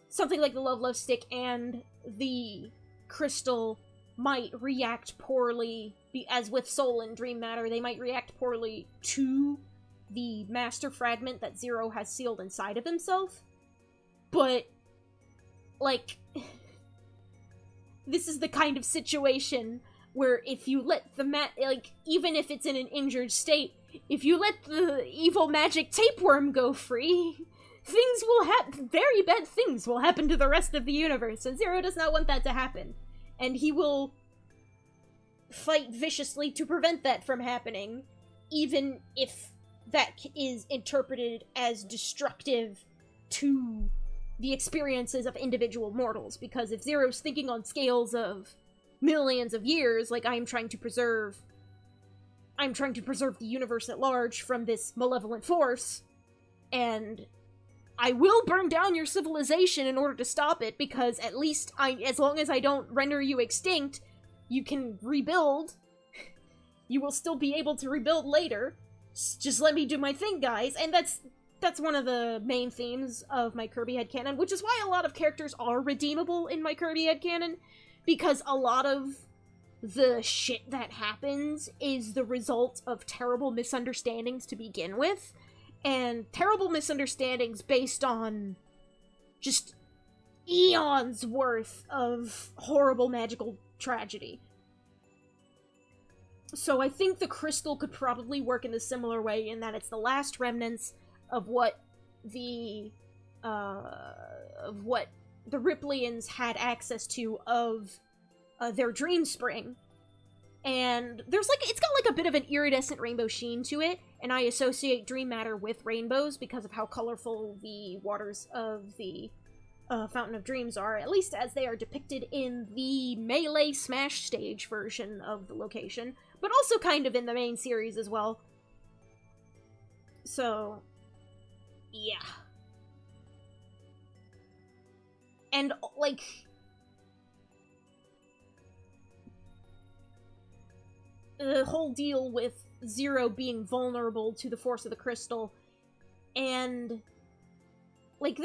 something like the Love Stick and the Crystal might react poorly, as with Soul and Dream Matter, they might react poorly to the Master Fragment that Zero has sealed inside of himself. But, like... this is the kind of situation where if you let like, even if it's in an injured state, if you let the evil magic tapeworm go free, things will very bad things will happen to the rest of the universe, and Zero does not want that to happen. And he will fight viciously to prevent that from happening, even if that is interpreted as destructive to the experiences of individual mortals, because if Zero's thinking on scales of millions of years, like, I'm trying to preserve the universe at large from this malevolent force, and I will burn down your civilization in order to stop it, because at least as long as I don't render you extinct, you can rebuild. You will still be able to rebuild later. Just let me do my thing, guys. And that's one of the main themes of my Kirby headcanon, which is why a lot of characters are redeemable in my Kirby headcanon, because a lot of the shit that happens is the result of terrible misunderstandings to begin with, and terrible misunderstandings based on just eons worth of horrible magical tragedy. So I think the Crystal could probably work in a similar way, in that it's the last remnants of what the Riplians had access to of their Dream Spring. And there's, like, it's got, like, a bit of an iridescent rainbow sheen to it, and I associate Dream Matter with rainbows because of how colorful the waters of the Fountain of Dreams are, at least as they are depicted in the Melee Smash stage version of the location, but also kind of in the main series as well. So, yeah. And, like, the whole deal with Zero being vulnerable to the force of the crystal, and, like,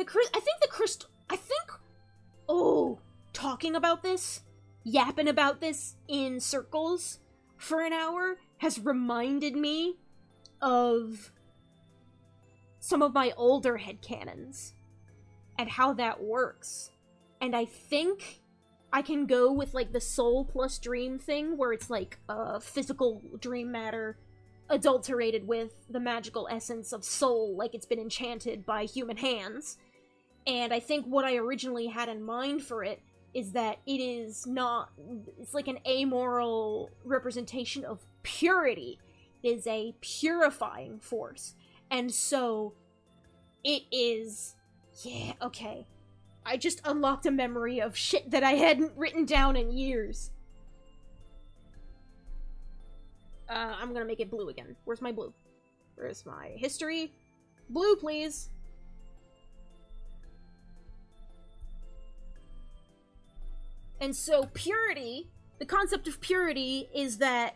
talking about this, yapping about this in circles for an hour has reminded me of some of my older headcanons and how that works. And I think I can go with, like, the soul plus dream thing, where it's, like, physical dream matter adulterated with the magical essence of soul, like it's been enchanted by human hands. And I think what I originally had in mind for it is that it is not... It's like an amoral representation of purity. It is a purifying force. And so, it is... Yeah, okay. I just unlocked a memory of shit that I hadn't written down in years. I'm gonna make it blue again. Where's my blue? Where's my history? Blue, please! And so, purity, the concept of purity is that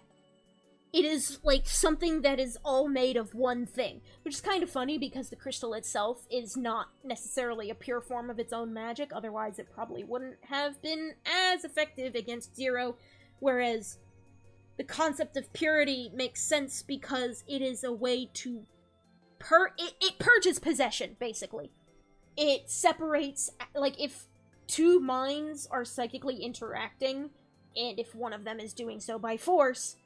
it is, like, something that is all made of one thing. Which is kind of funny, because the crystal itself is not necessarily a pure form of its own magic, otherwise it probably wouldn't have been as effective against Zero, whereas the concept of purity makes sense because it is a way to it purges possession, basically. It separates, like, if two minds are psychically interacting, and if one of them is doing so by force,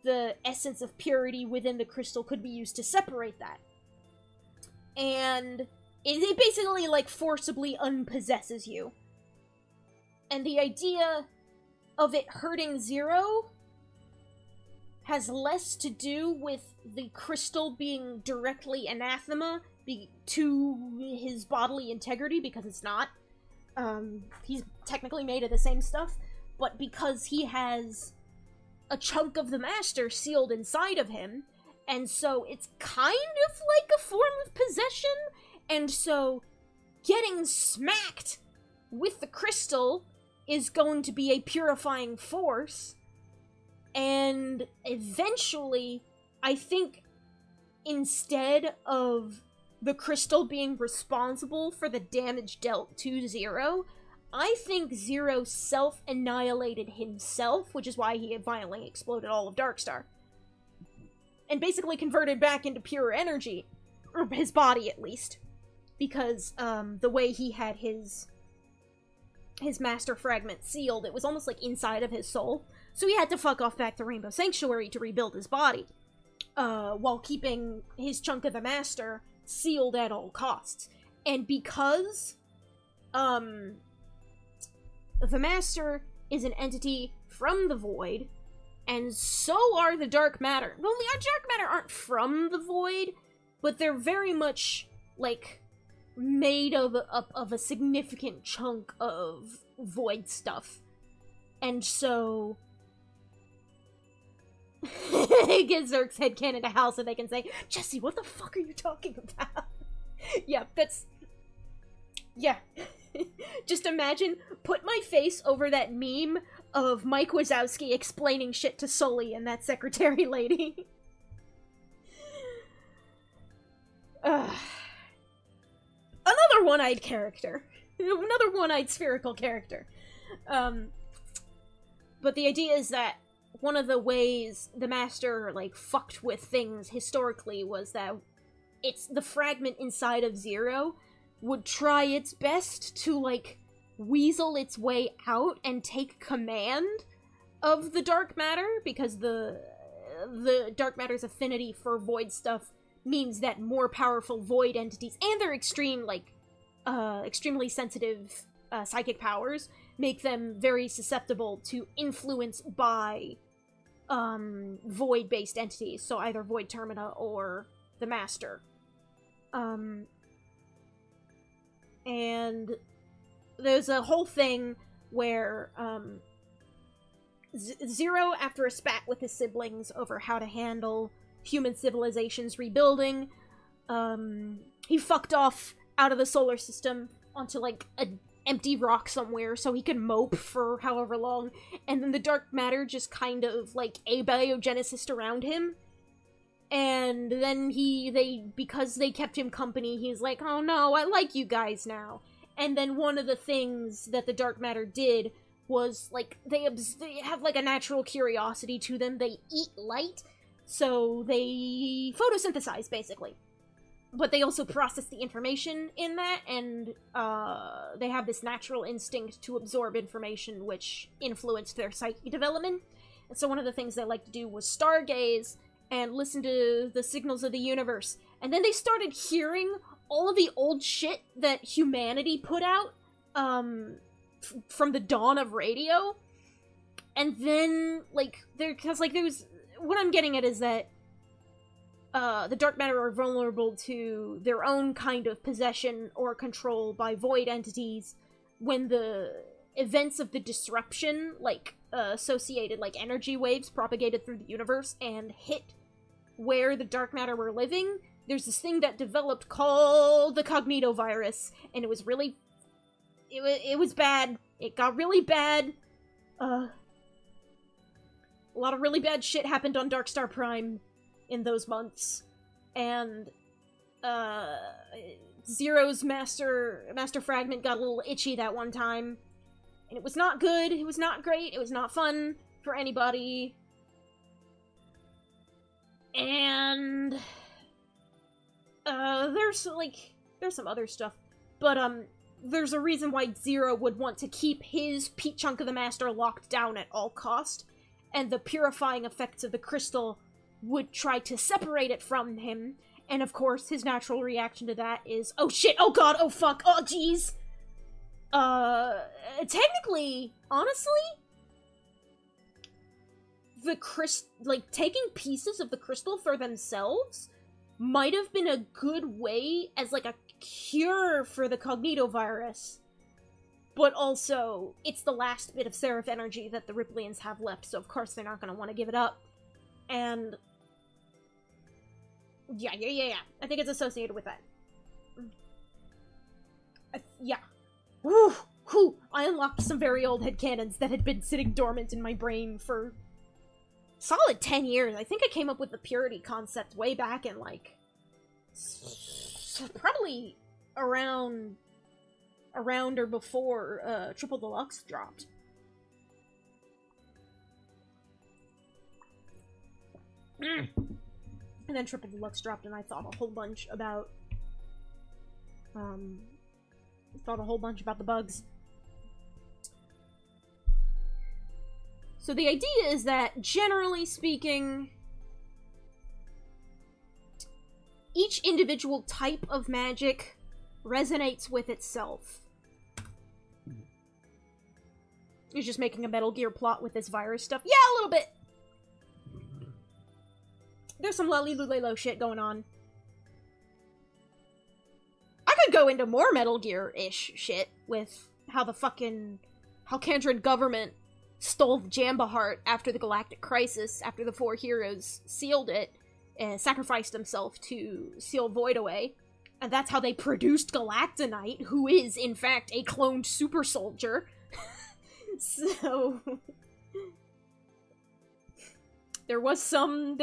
the essence of purity within the crystal could be used to separate that. And it basically, like, forcibly unpossesses you. And the idea of it hurting Zero has less to do with the crystal being directly anathema to his bodily integrity, because it's not. He's technically made of the same stuff, but because he has a chunk of the Master sealed inside of him, and so it's kind of like a form of possession, and so getting smacked with the crystal is going to be a purifying force, and eventually, I think, instead of the crystal being responsible for the damage dealt to Zero, I think Zero self-annihilated himself, which is why he had violently exploded all of Darkstar. And basically converted back into pure energy. Or his body, at least. Because, the way he had his Master Fragment sealed, it was almost like inside of his soul. So he had to fuck off back to Rainbow Sanctuary to rebuild his body. While keeping his chunk of the Master sealed at all costs. And because, the Master is an entity from the Void, and so are the Dark Matter. Well, the Dark Matter aren't from the Void, but they're very much, like, made of a significant chunk of Void stuff. And so... get Zerk's headcanon to Hal so they can say, Jesse, what the fuck are you talking about? Yeah, that's... Yeah. Just imagine, put my face over that meme of Mike Wazowski explaining shit to Sully and that secretary lady. Another one-eyed character. Another one-eyed spherical character. But the idea is that one of the ways the Master, like, fucked with things historically was that it's the fragment inside of Zero would try its best to, like, weasel its way out and take command of the Dark Matter, because the Dark Matter's affinity for Void stuff means that more powerful Void entities, and their extremely sensitive psychic powers, make them very susceptible to influence by Void-based entities, so either Void Termina or the Master. And there's a whole thing where, Zero, after a spat with his siblings over how to handle human civilization's rebuilding, he fucked off out of the solar system onto, like, a empty rock somewhere so he can mope for however long, and then the dark matter just kind of, like, abiogenesis around him. And then because they kept him company, he's like, oh no, I like you guys now. And then one of the things that the dark matter did was, like, they have, like, a natural curiosity to them. They eat light, so they photosynthesize, basically. But they also process the information in that, and they have this natural instinct to absorb information, which influenced their psyche development. And so one of the things they like to do was stargaze and listen to the signals of the universe. And then they started hearing all of the old shit that humanity put out, from the dawn of radio. And then, like, what I'm getting at is that the dark matter are vulnerable to their own kind of possession or control by void entities when the events of the disruption, like, associated, like, energy waves propagated through the universe and hit where the dark matter were living. There's this thing that developed called the cognitovirus, and it was really... It was bad. It got really bad. A lot of really bad shit happened on Darkstar Prime in those months, and Zero's master fragment got a little itchy that one time, and it was not good, it was not great, it was not fun for anybody, and there's some other stuff, but there's a reason why Zero would want to keep his chunk of the master locked down at all cost, and the purifying effects of the crystal would try to separate it from him, and of course, his natural reaction to that is, oh shit, oh god, oh fuck, oh jeez! Technically, honestly, taking pieces of the crystal for themselves might have been a good way as, like, a cure for the cognitovirus. But also, it's the last bit of Seraph energy that the Riplians have left, so of course they're not gonna want to give it up. And... Yeah. I think it's associated with that. Yeah. Whew! I unlocked some very old headcanons that had been sitting dormant in my brain for solid 10 years. I think I came up with the purity concept way back in, like, probably around or before Triple Deluxe dropped. And then Triple Deluxe dropped, and I thought a whole bunch about the bugs. So the idea is that, generally speaking, each individual type of magic resonates with itself. You're just making a Metal Gear plot with this virus stuff. Yeah, a little bit! There's some lolly-lulelo shit going on. I could go into more Metal Gear-ish shit with how the Kandran government stole the Jamba Heart after the Galactic Crisis, after the four heroes sealed it, and sacrificed himself to seal Void away. And that's how they produced Galactonite, who is, in fact, a cloned super soldier. So... There was some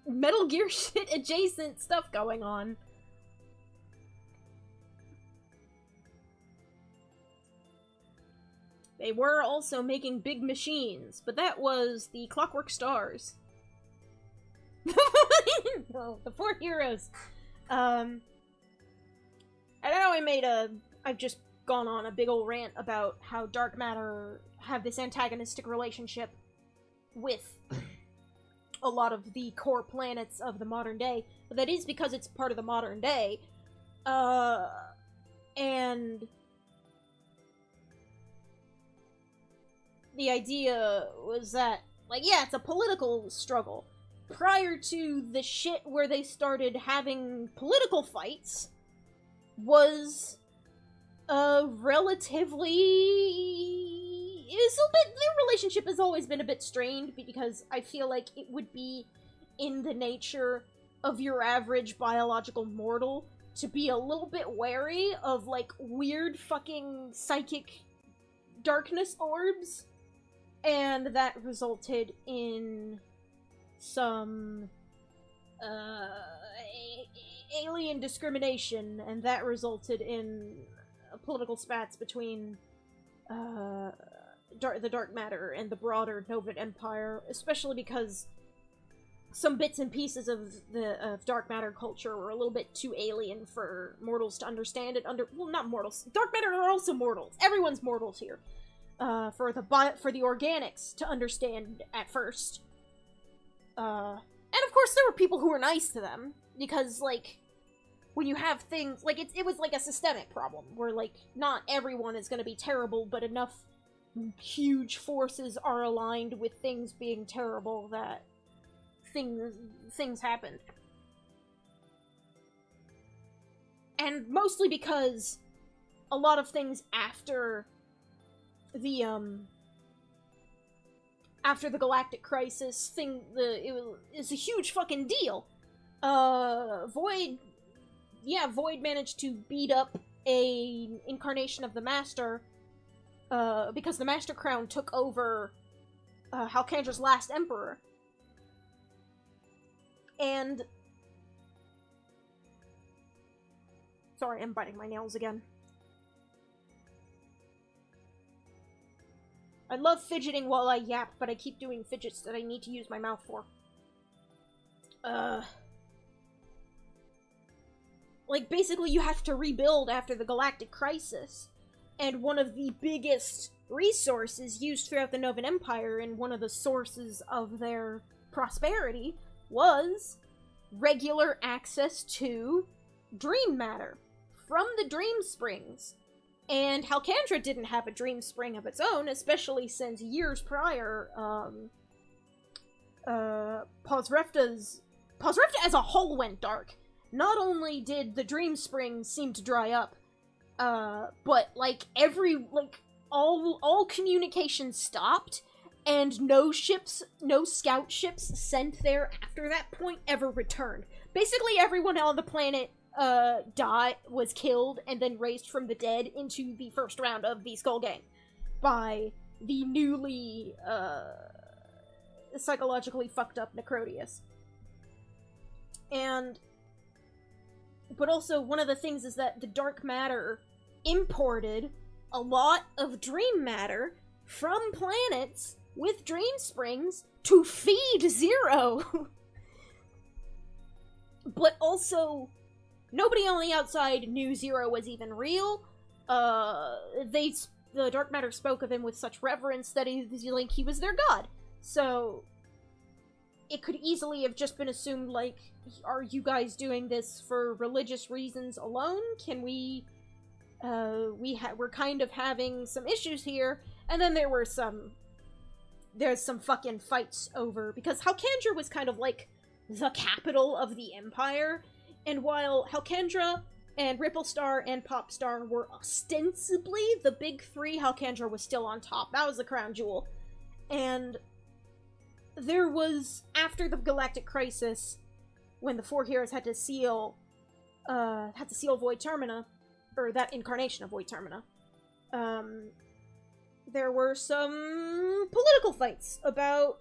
Metal Gear shit adjacent stuff going on. They were also making big machines, but that was the Clockwork Stars. No, the four heroes. I know I've just gone on a big ol' rant about how dark matter have this antagonistic relationship with a lot of the core planets of the modern day, but that is because it's part of the modern day, and the idea was that, like, yeah, it's a political struggle. Prior to the shit where they started having political fights, was their relationship has always been a bit strained, because I feel like it would be in the nature of your average biological mortal to be a little bit wary of, like, weird fucking psychic darkness orbs, and that resulted in some, alien discrimination, and that resulted in political spats between, the dark matter and the broader Novan Empire, especially because some bits and pieces of the dark matter culture were a little bit too alien for mortals to understand it. Well, not mortals. Dark matter are also mortals. Everyone's mortals here. For the organics to understand at first. And of course there were people who were nice to them, because, like, when you have things, like, it was like a systemic problem, where, like, not everyone is gonna be terrible, but enough huge forces are aligned with things being terrible that things happened. And mostly because a lot of things after the Galactic Crisis it's a huge fucking deal. Void managed to beat up a incarnation of the Master, because the Master Crown took over Halkandra's last Emperor. And... Sorry, I'm biting my nails again. I love fidgeting while I yap, but I keep doing fidgets that I need to use my mouth for. Like, basically you have to rebuild after the Galactic Crisis. And one of the biggest resources used throughout the Novan Empire, and one of the sources of their prosperity, was regular access to dream matter from the Dream Springs. And Halkandra didn't have a dream spring of its own, especially since years prior, Posrefta as a whole went dark. Not only did the dream spring seem to dry up, but, like, all communication stopped, and no scout ships sent there after that point ever returned. Basically everyone on the planet, was killed and then raised from the dead into the first round of the Skull Gang by the newly, psychologically fucked up Necrotius. But also, one of the things is that the dark matter imported a lot of dream matter from planets with dream springs to feed Zero. But also, nobody on the outside knew Zero was even real. The dark matter spoke of him with such reverence that he was their god. So, it could easily have just been assumed, like, are you guys doing this for religious reasons alone? Can we're kind of having some issues here. And then there's some fucking fights over, because Halkandra was kind of like the capital of the Empire, and while Halkandra and Ripplestar and Popstar were ostensibly the big three, Halkandra was still on top. That was the crown jewel. And there was, after the Galactic Crisis, when the four heroes had to seal Void Termina, or that incarnation of Void Termina, there were some political fights about,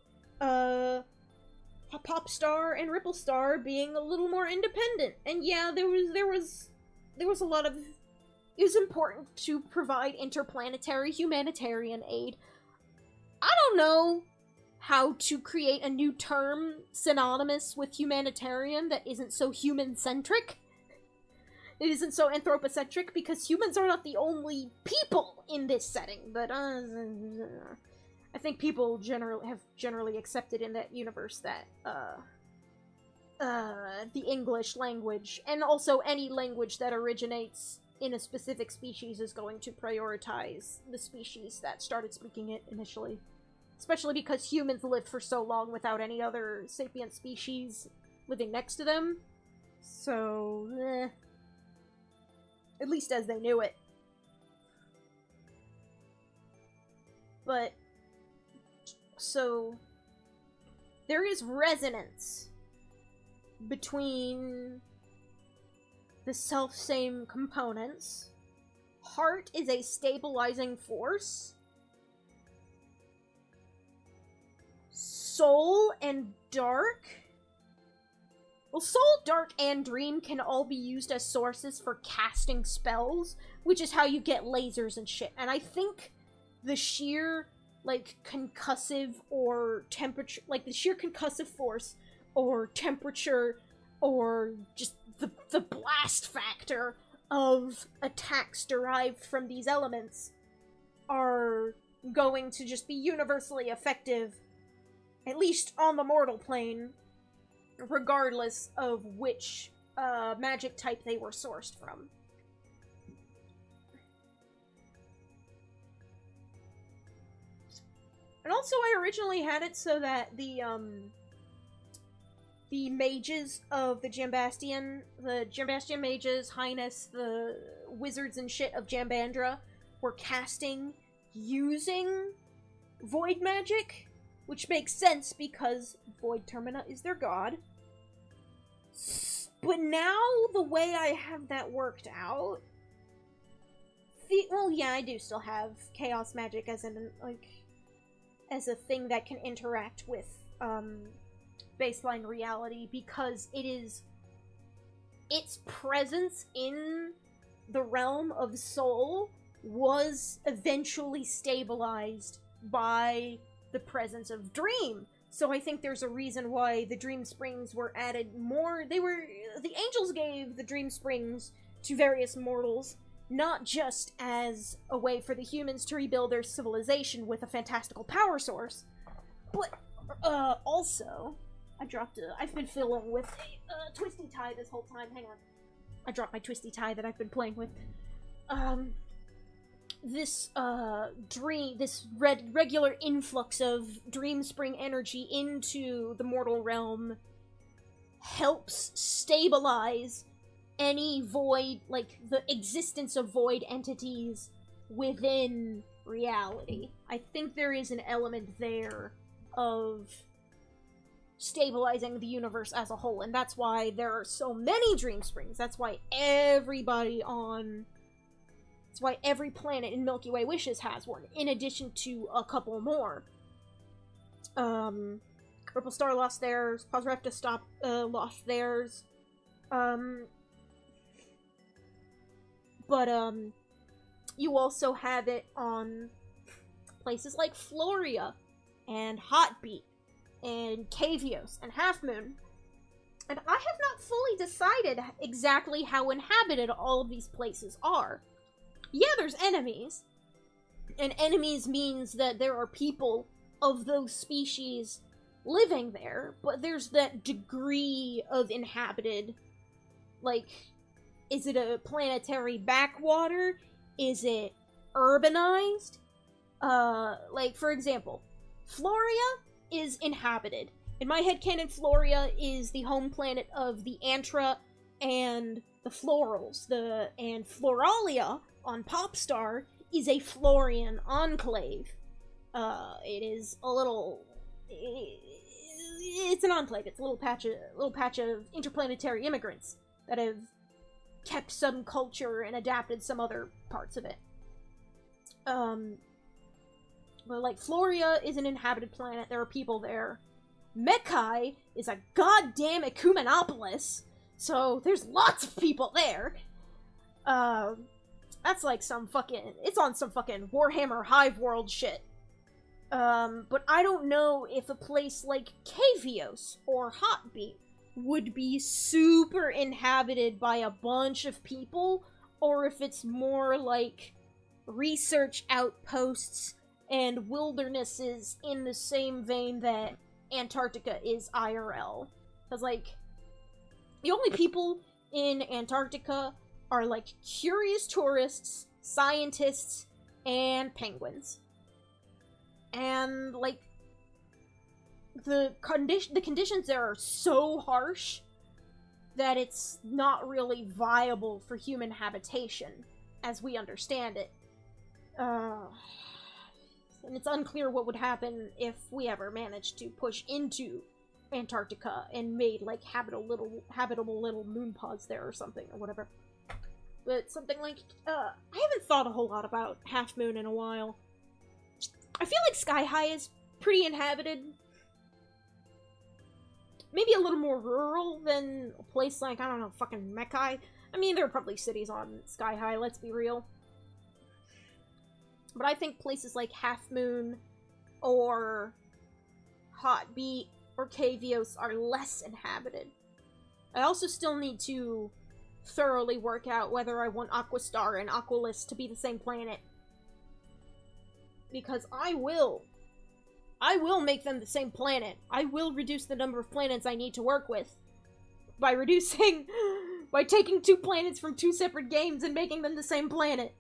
Popstar and Ripplestar being a little more independent. And yeah, there was a lot of... It was important to provide interplanetary humanitarian aid. I don't know how to create a new term synonymous with humanitarian that isn't so human-centric. It isn't so anthropocentric, because humans are not the only people in this setting, but I think people have generally accepted in that universe that the English language, and also any language that originates in a specific species, is going to prioritize the species that started speaking it initially. Especially because humans lived for so long without any other sapient species living next to them. So, at least as they knew it. But, so, there is resonance between the self-same components. Heart is a stabilizing force. Soul and dark. Well, soul, dark, and dream can all be used as sources for casting spells, which is how you get lasers and shit. And I think the sheer, like, concussive or temperature, like, the sheer concussive force or temperature or just the blast factor of attacks derived from these elements are going to just be universally effective, at least on the mortal plane, regardless of which magic type they were sourced from. And also, I originally had it so that the mages of the Jambastian mages, Highness, the wizards and shit of Jambandra were casting using void magic, which makes sense because Void Termina is their god. But now, the way I have that worked out... well, yeah, I do still have chaos magic as as a thing that can interact with, baseline reality, because its presence in the realm of soul was eventually stabilized by the presence of dream. So I think there's a reason why the Dream Springs were added more. The angels gave the Dream Springs to various mortals, not just as a way for the humans to rebuild their civilization with a fantastical power source, but also, I've been fiddling with a twisty tie this whole time. Hang on. I dropped my twisty tie that I've been playing with. This regular influx of Dream Spring energy into the mortal realm helps stabilize any void, like, the existence of void entities within reality. I think there is an element there of stabilizing the universe as a whole, and that's why there are so many Dream Springs. That's why every planet in Milky Way Wishes has one, in addition to a couple more. Purple Star lost theirs, Pozrefta lost theirs. But you also have it on places like Floria, and Hotbeat, and Cavios, and Half Moon. And I have not fully decided exactly how inhabited all of these places are. Yeah, there's enemies. And enemies means that there are people of those species living there, but there's that degree of inhabited. Like, is it a planetary backwater? Is it urbanized? Like, for example, Floria is inhabited. In my headcanon, Floria is the home planet of the Antra and the Florals. And Floralia on Popstar is a Florian enclave. It is a little... It's an enclave. It's a little patch of interplanetary immigrants that have kept some culture and adapted some other parts of it. But, like, Floria is an inhabited planet. There are people there. Mekai is a goddamn ecumenopolis, so there's lots of people there. That's like some fucking... It's on some fucking Warhammer Hive World shit. But I don't know if a place like Cavios or Hotbeat would be super inhabited by a bunch of people, or if it's more like research outposts and wildernesses in the same vein that Antarctica is IRL. Because, like, the only people in Antarctica are, like, curious tourists, scientists, and penguins. And, like, the conditions there are so harsh that it's not really viable for human habitation, as we understand it. And it's unclear what would happen if we ever managed to push into Antarctica and made, like, habitable little moon pods there or something, or whatever. But something like, I haven't thought a whole lot about Half Moon in a while. I feel like Sky High is pretty inhabited. Maybe a little more rural than a place like, I don't know, fucking Mekhi. I mean, there are probably cities on Sky High, let's be real. But I think places like Half Moon or Hot Beat or Kavios are less inhabited. I also still need to thoroughly work out whether I want Aquastar and Aqualus to be the same planet. Because I will make them the same planet. I will reduce the number of planets I need to work with. By taking 2 planets from 2 separate games and making them the same planet.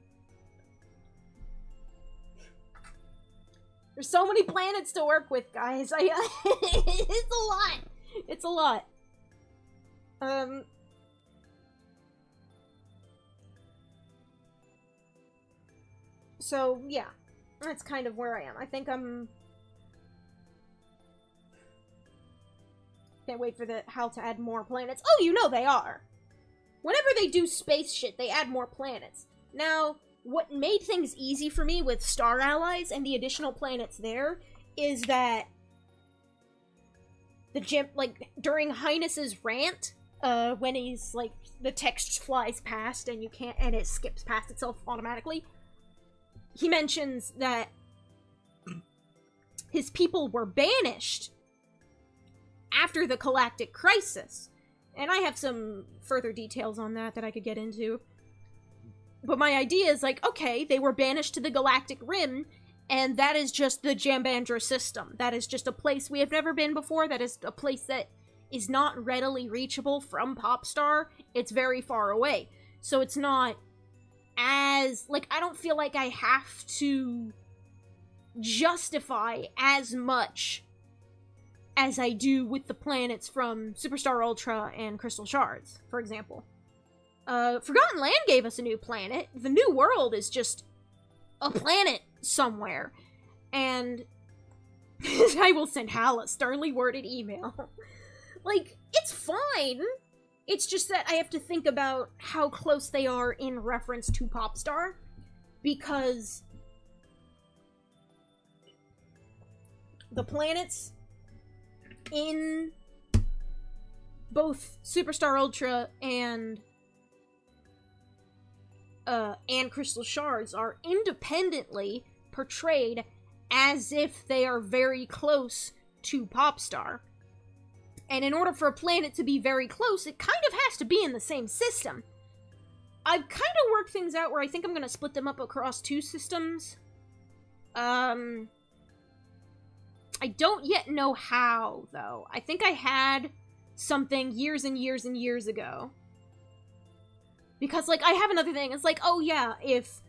There's so many planets to work with, guys. It's a lot. It's a lot. So, yeah. That's kind of where I am. I think I'm... Can't wait for the how to add more planets. Oh, you know they are! Whenever they do space shit, they add more planets. Now, what made things easy for me with Star Allies and the additional planets there is that during Highness's rant, when he's, like, the text flies past and it skips past itself automatically, he mentions that his people were banished after the Galactic Crisis. And I have some further details on that I could get into. But my idea is, like, okay, they were banished to the Galactic Rim, and that is just the Jambandra system. That is just a place we have never been before. That is a place that is not readily reachable from Popstar. It's very far away. So it's not as, like, I don't feel like I have to justify as much as I do with the planets from Superstar Ultra and Crystal Shards, for example. Forgotten Land gave us a new planet. The New World is just a planet somewhere. And I will send Hal a sternly worded email. Like, it's fine. It's just that I have to think about how close they are in reference to Popstar. Because the planets in both Superstar Ultra and Crystal Shards are independently portrayed as if they are very close to Popstar. And in order for a planet to be very close, it kind of has to be in the same system. I've kind of worked things out where I think I'm going to split them up across 2 systems. I don't yet know how, though. I think I had something years and years and years ago. Because, like, I have another thing. It's like, oh yeah, if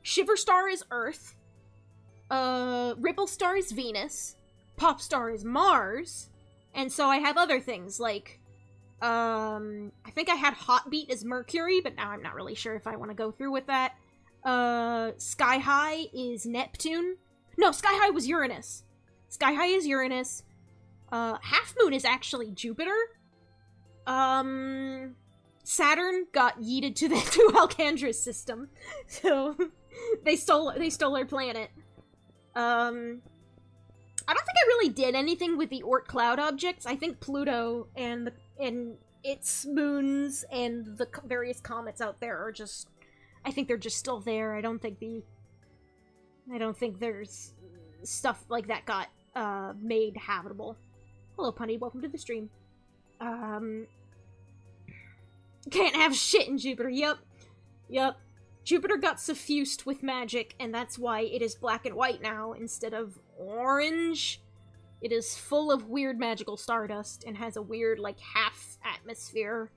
Shiverstar is Earth, Ripplestar is Venus, Popstar is Mars, and so I have other things, like, I think I had Hotbeat as Mercury, but now I'm not really sure if I want to go through with that. Sky High is Neptune. No, Sky High was Uranus. Sky High is Uranus. Half Moon is actually Jupiter. Saturn got yeeted to Alcandra's system, so they stole our planet. I don't think I really did anything with the Oort cloud objects. I think Pluto and its moons and the various comets out there are just, I think they're just still there. I don't think there's stuff like that got made habitable. Hello, Punny. Welcome to the stream. Can't have shit in Jupiter. Yep. Jupiter got suffused with magic, and that's why it is black and white now instead of orange. It is full of weird magical stardust and has a weird, like, half atmosphere.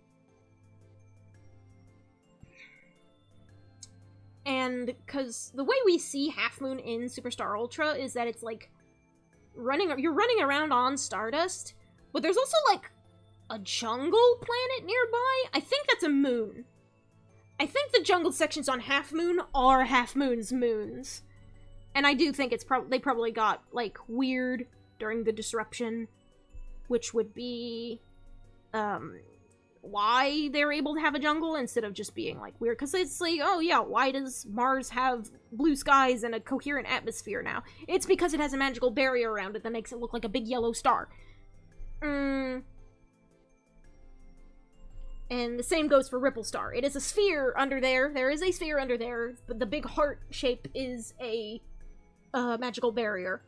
And because the way we see Half Moon in Superstar Ultra is that it's like you're running around on Stardust, but there's also like a jungle planet nearby. I think that's a moon. I think the jungle sections on Half Moon are Half Moon's moons. And I do think it's they probably got, like, weird during the disruption which would be, why they're able to have a jungle instead of just being, like, weird. Because it's like, oh yeah, why does Mars have blue skies and a coherent atmosphere now? It's because it has a magical barrier around it that makes it look like a big yellow star. And the same goes for Ripple Star. It is a sphere under there. There is a sphere under there, but the big heart shape is a magical barrier.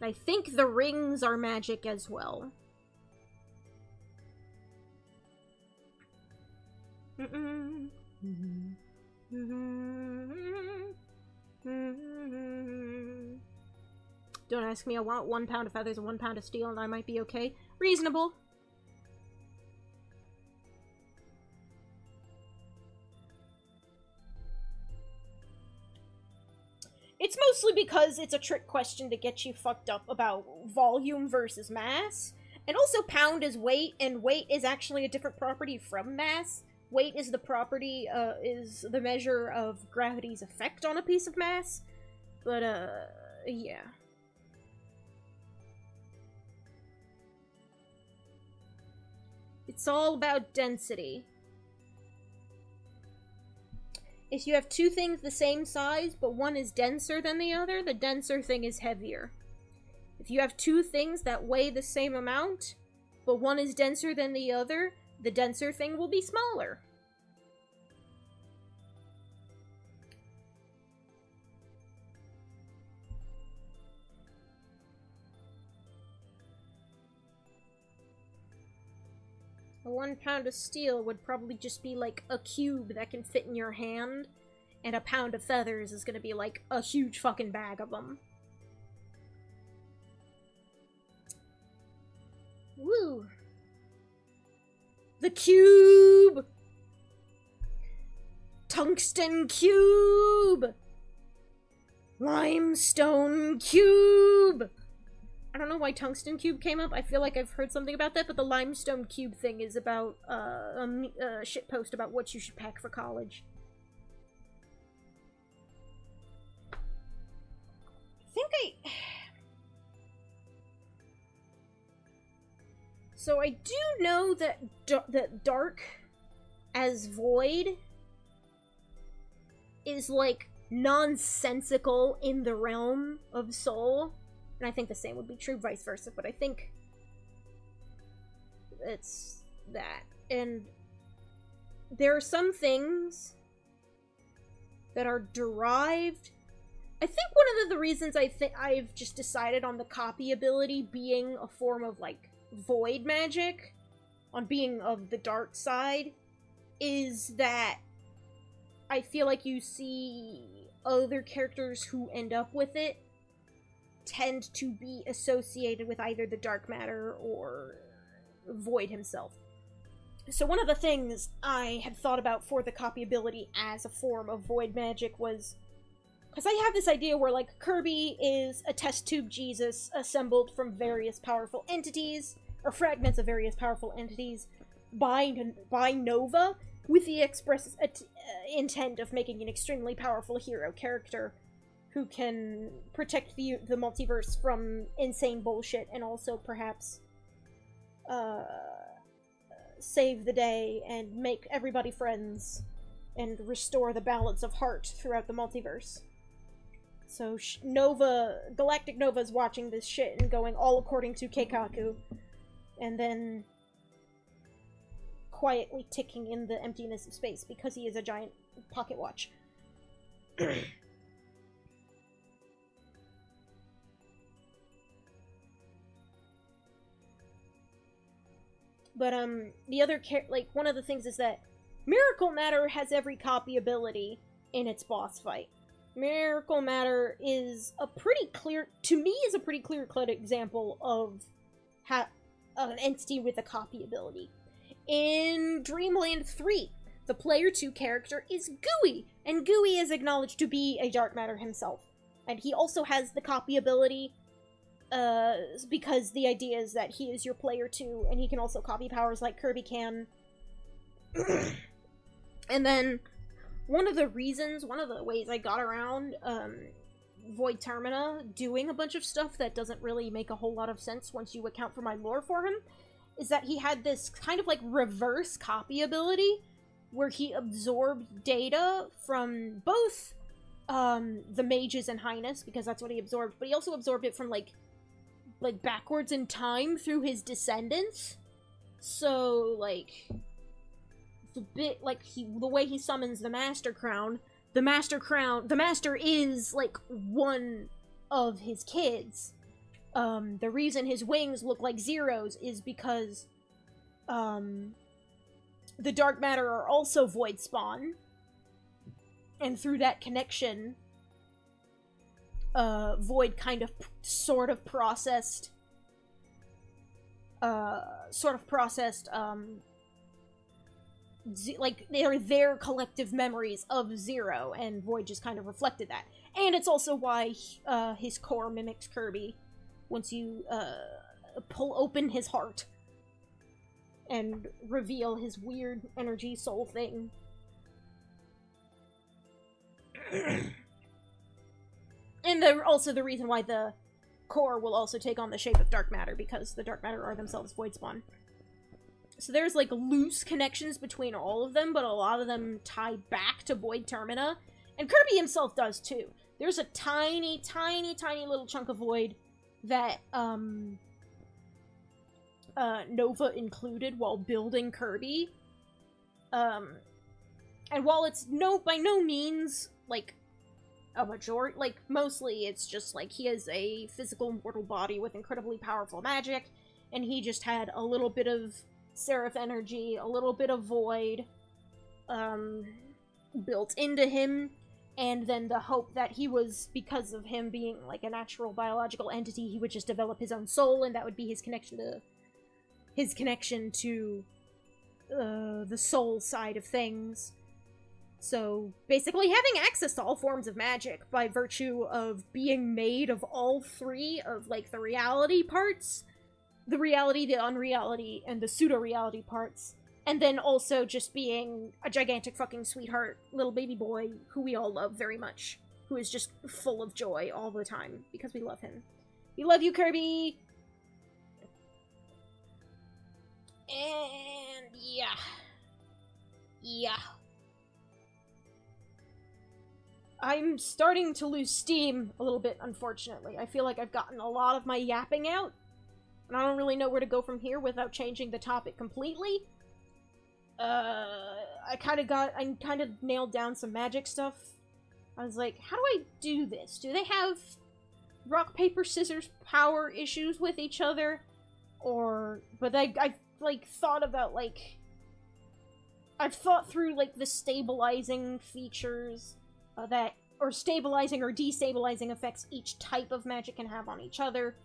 I think the rings are magic as well. Don't ask me, I want 1 pound of feathers and 1 pound of steel and I might be okay. Reasonable. It's mostly because it's a trick question to get you fucked up about volume versus mass. And also pound is weight, and weight is actually a different property from mass. Weight is the property, is the measure of gravity's effect on a piece of mass. But, yeah. It's all about density. If you have two things the same size, but one is denser than the other, the denser thing is heavier. If you have two things that weigh the same amount, but one is denser than the other, the denser thing will be smaller. A 1 pound of steel would probably just be like a cube that can fit in your hand, and a pound of feathers is gonna be like a huge fucking bag of them. Woo! The cube! Tungsten cube! Limestone cube! I don't know why tungsten cube came up. I feel like I've heard something about that, but the limestone cube thing is about a shitpost about what you should pack for college. So I do know that that dark as void is like nonsensical in the realm of soul. And I think the same would be true vice versa, but I think it's that. And there are some things that are derived. I think one of the reasons I've just decided on the copy ability being a form of, like, void magic, on being of the dark side, is that I feel like you see other characters who end up with it tend to be associated with either the dark matter or Void himself. So one of the things I had thought about for the copy ability as a form of void magic was, because I have this idea where, like, Kirby is a test tube Jesus assembled from various powerful entities, or fragments of various powerful entities, by Nova, with the express intent of making an extremely powerful hero character who can protect the multiverse from insane bullshit, and also perhaps save the day and make everybody friends and restore the balance of heart throughout the multiverse. So Galactic Nova's watching this shit and going all according to Keikaku, and then quietly ticking in the emptiness of space because he is a giant pocket watch. But, the other one of the things is that Miracle Matter has every copy ability in its boss fight. Miracle Matter is a pretty clear, to me, is a pretty clear-cut example of an entity with a copy ability. In Dreamland 3, the Player 2 character is Gooey, and Gooey is acknowledged to be a dark matter himself. And he also has the copy ability, because the idea is that he is your Player 2, and he can also copy powers like Kirby can. And then, one of the ways I got around, Void Termina doing a bunch of stuff that doesn't really make a whole lot of sense once you account for my lore for him, is that he had this kind of, like, reverse copy ability, where he absorbed data from both, the mages and Highness, because that's what he absorbed, but he also absorbed it from, like, backwards in time through his descendants. So, like, the way he summons the Master Crown, the Master is, like, one of his kids. The reason his wings look like zeros is because, the Dark Matter are also Void Spawn. And through that connection, Void kind of, sort of processed, like, they're their collective memories of Zero, and Void just kind of reflected that. And it's also why, his core mimics Kirby, once you, pull open his heart and reveal his weird energy soul thing. And also the reason why the core will also take on the shape of Dark Matter, because the Dark Matter are themselves Void Spawn. So there's, like, loose connections between all of them, but a lot of them tie back to Void Termina. And Kirby himself does, too. There's a tiny, tiny, tiny little chunk of Void that, Nova included while building Kirby. And while it's by no means, like, a majority, like, mostly it's just, like, he has a physical mortal body with incredibly powerful magic, and he just had a little bit of Seraph energy, a little bit of Void, built into him, and then the hope that he was, because of him being, like, a natural biological entity, he would just develop his own soul, and that would be his connection to the soul side of things. So, basically having access to all forms of magic by virtue of being made of all three of, like, the reality parts, the reality, the unreality, and the pseudo-reality parts, and then also just being a gigantic fucking sweetheart little baby boy who we all love very much, who is just full of joy all the time, because we love him. We love you, Kirby! And yeah. Yeah. I'm starting to lose steam a little bit, unfortunately. I feel like I've gotten a lot of my yapping out, and I don't really know where to go from here without changing the topic completely. I kind of nailed down some magic stuff. I was like, how do I do this? Do they have rock, paper, scissors power issues with each other? But I've, like, thought about, like, I've thought through, like, the stabilizing features or stabilizing or destabilizing effects each type of magic can have on each other.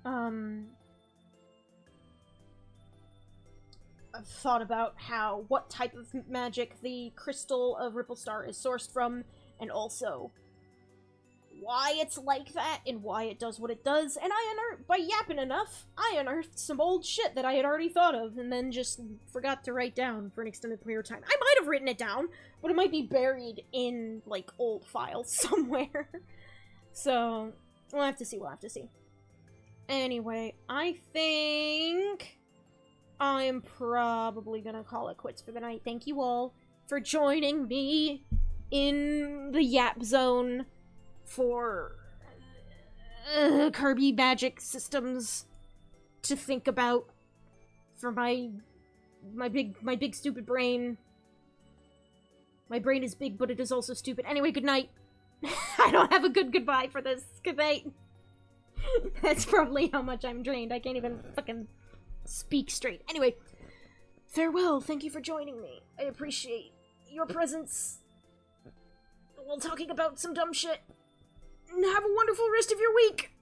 I've thought about what type of magic the Crystal of Ripple Star is sourced from, and also why it's like that, and why it does what it does, and by yapping enough, I unearthed some old shit that I had already thought of, and then just forgot to write down for an extended period of time. I might have written it down, but it might be buried in, like, old files somewhere. So, we'll have to see, Anyway, I think I'm probably gonna call it quits for the night. Thank you all for joining me in the Yap Zone for Kirby magic systems to think about for my big stupid brain. My brain is big, but it is also stupid. Anyway, good night. I don't have a good goodbye for this. Good night. That's probably how much I'm drained. I can't even fucking speak straight. Anyway, farewell. Thank you for joining me. I appreciate your presence while talking about some dumb shit. Have a wonderful rest of your week!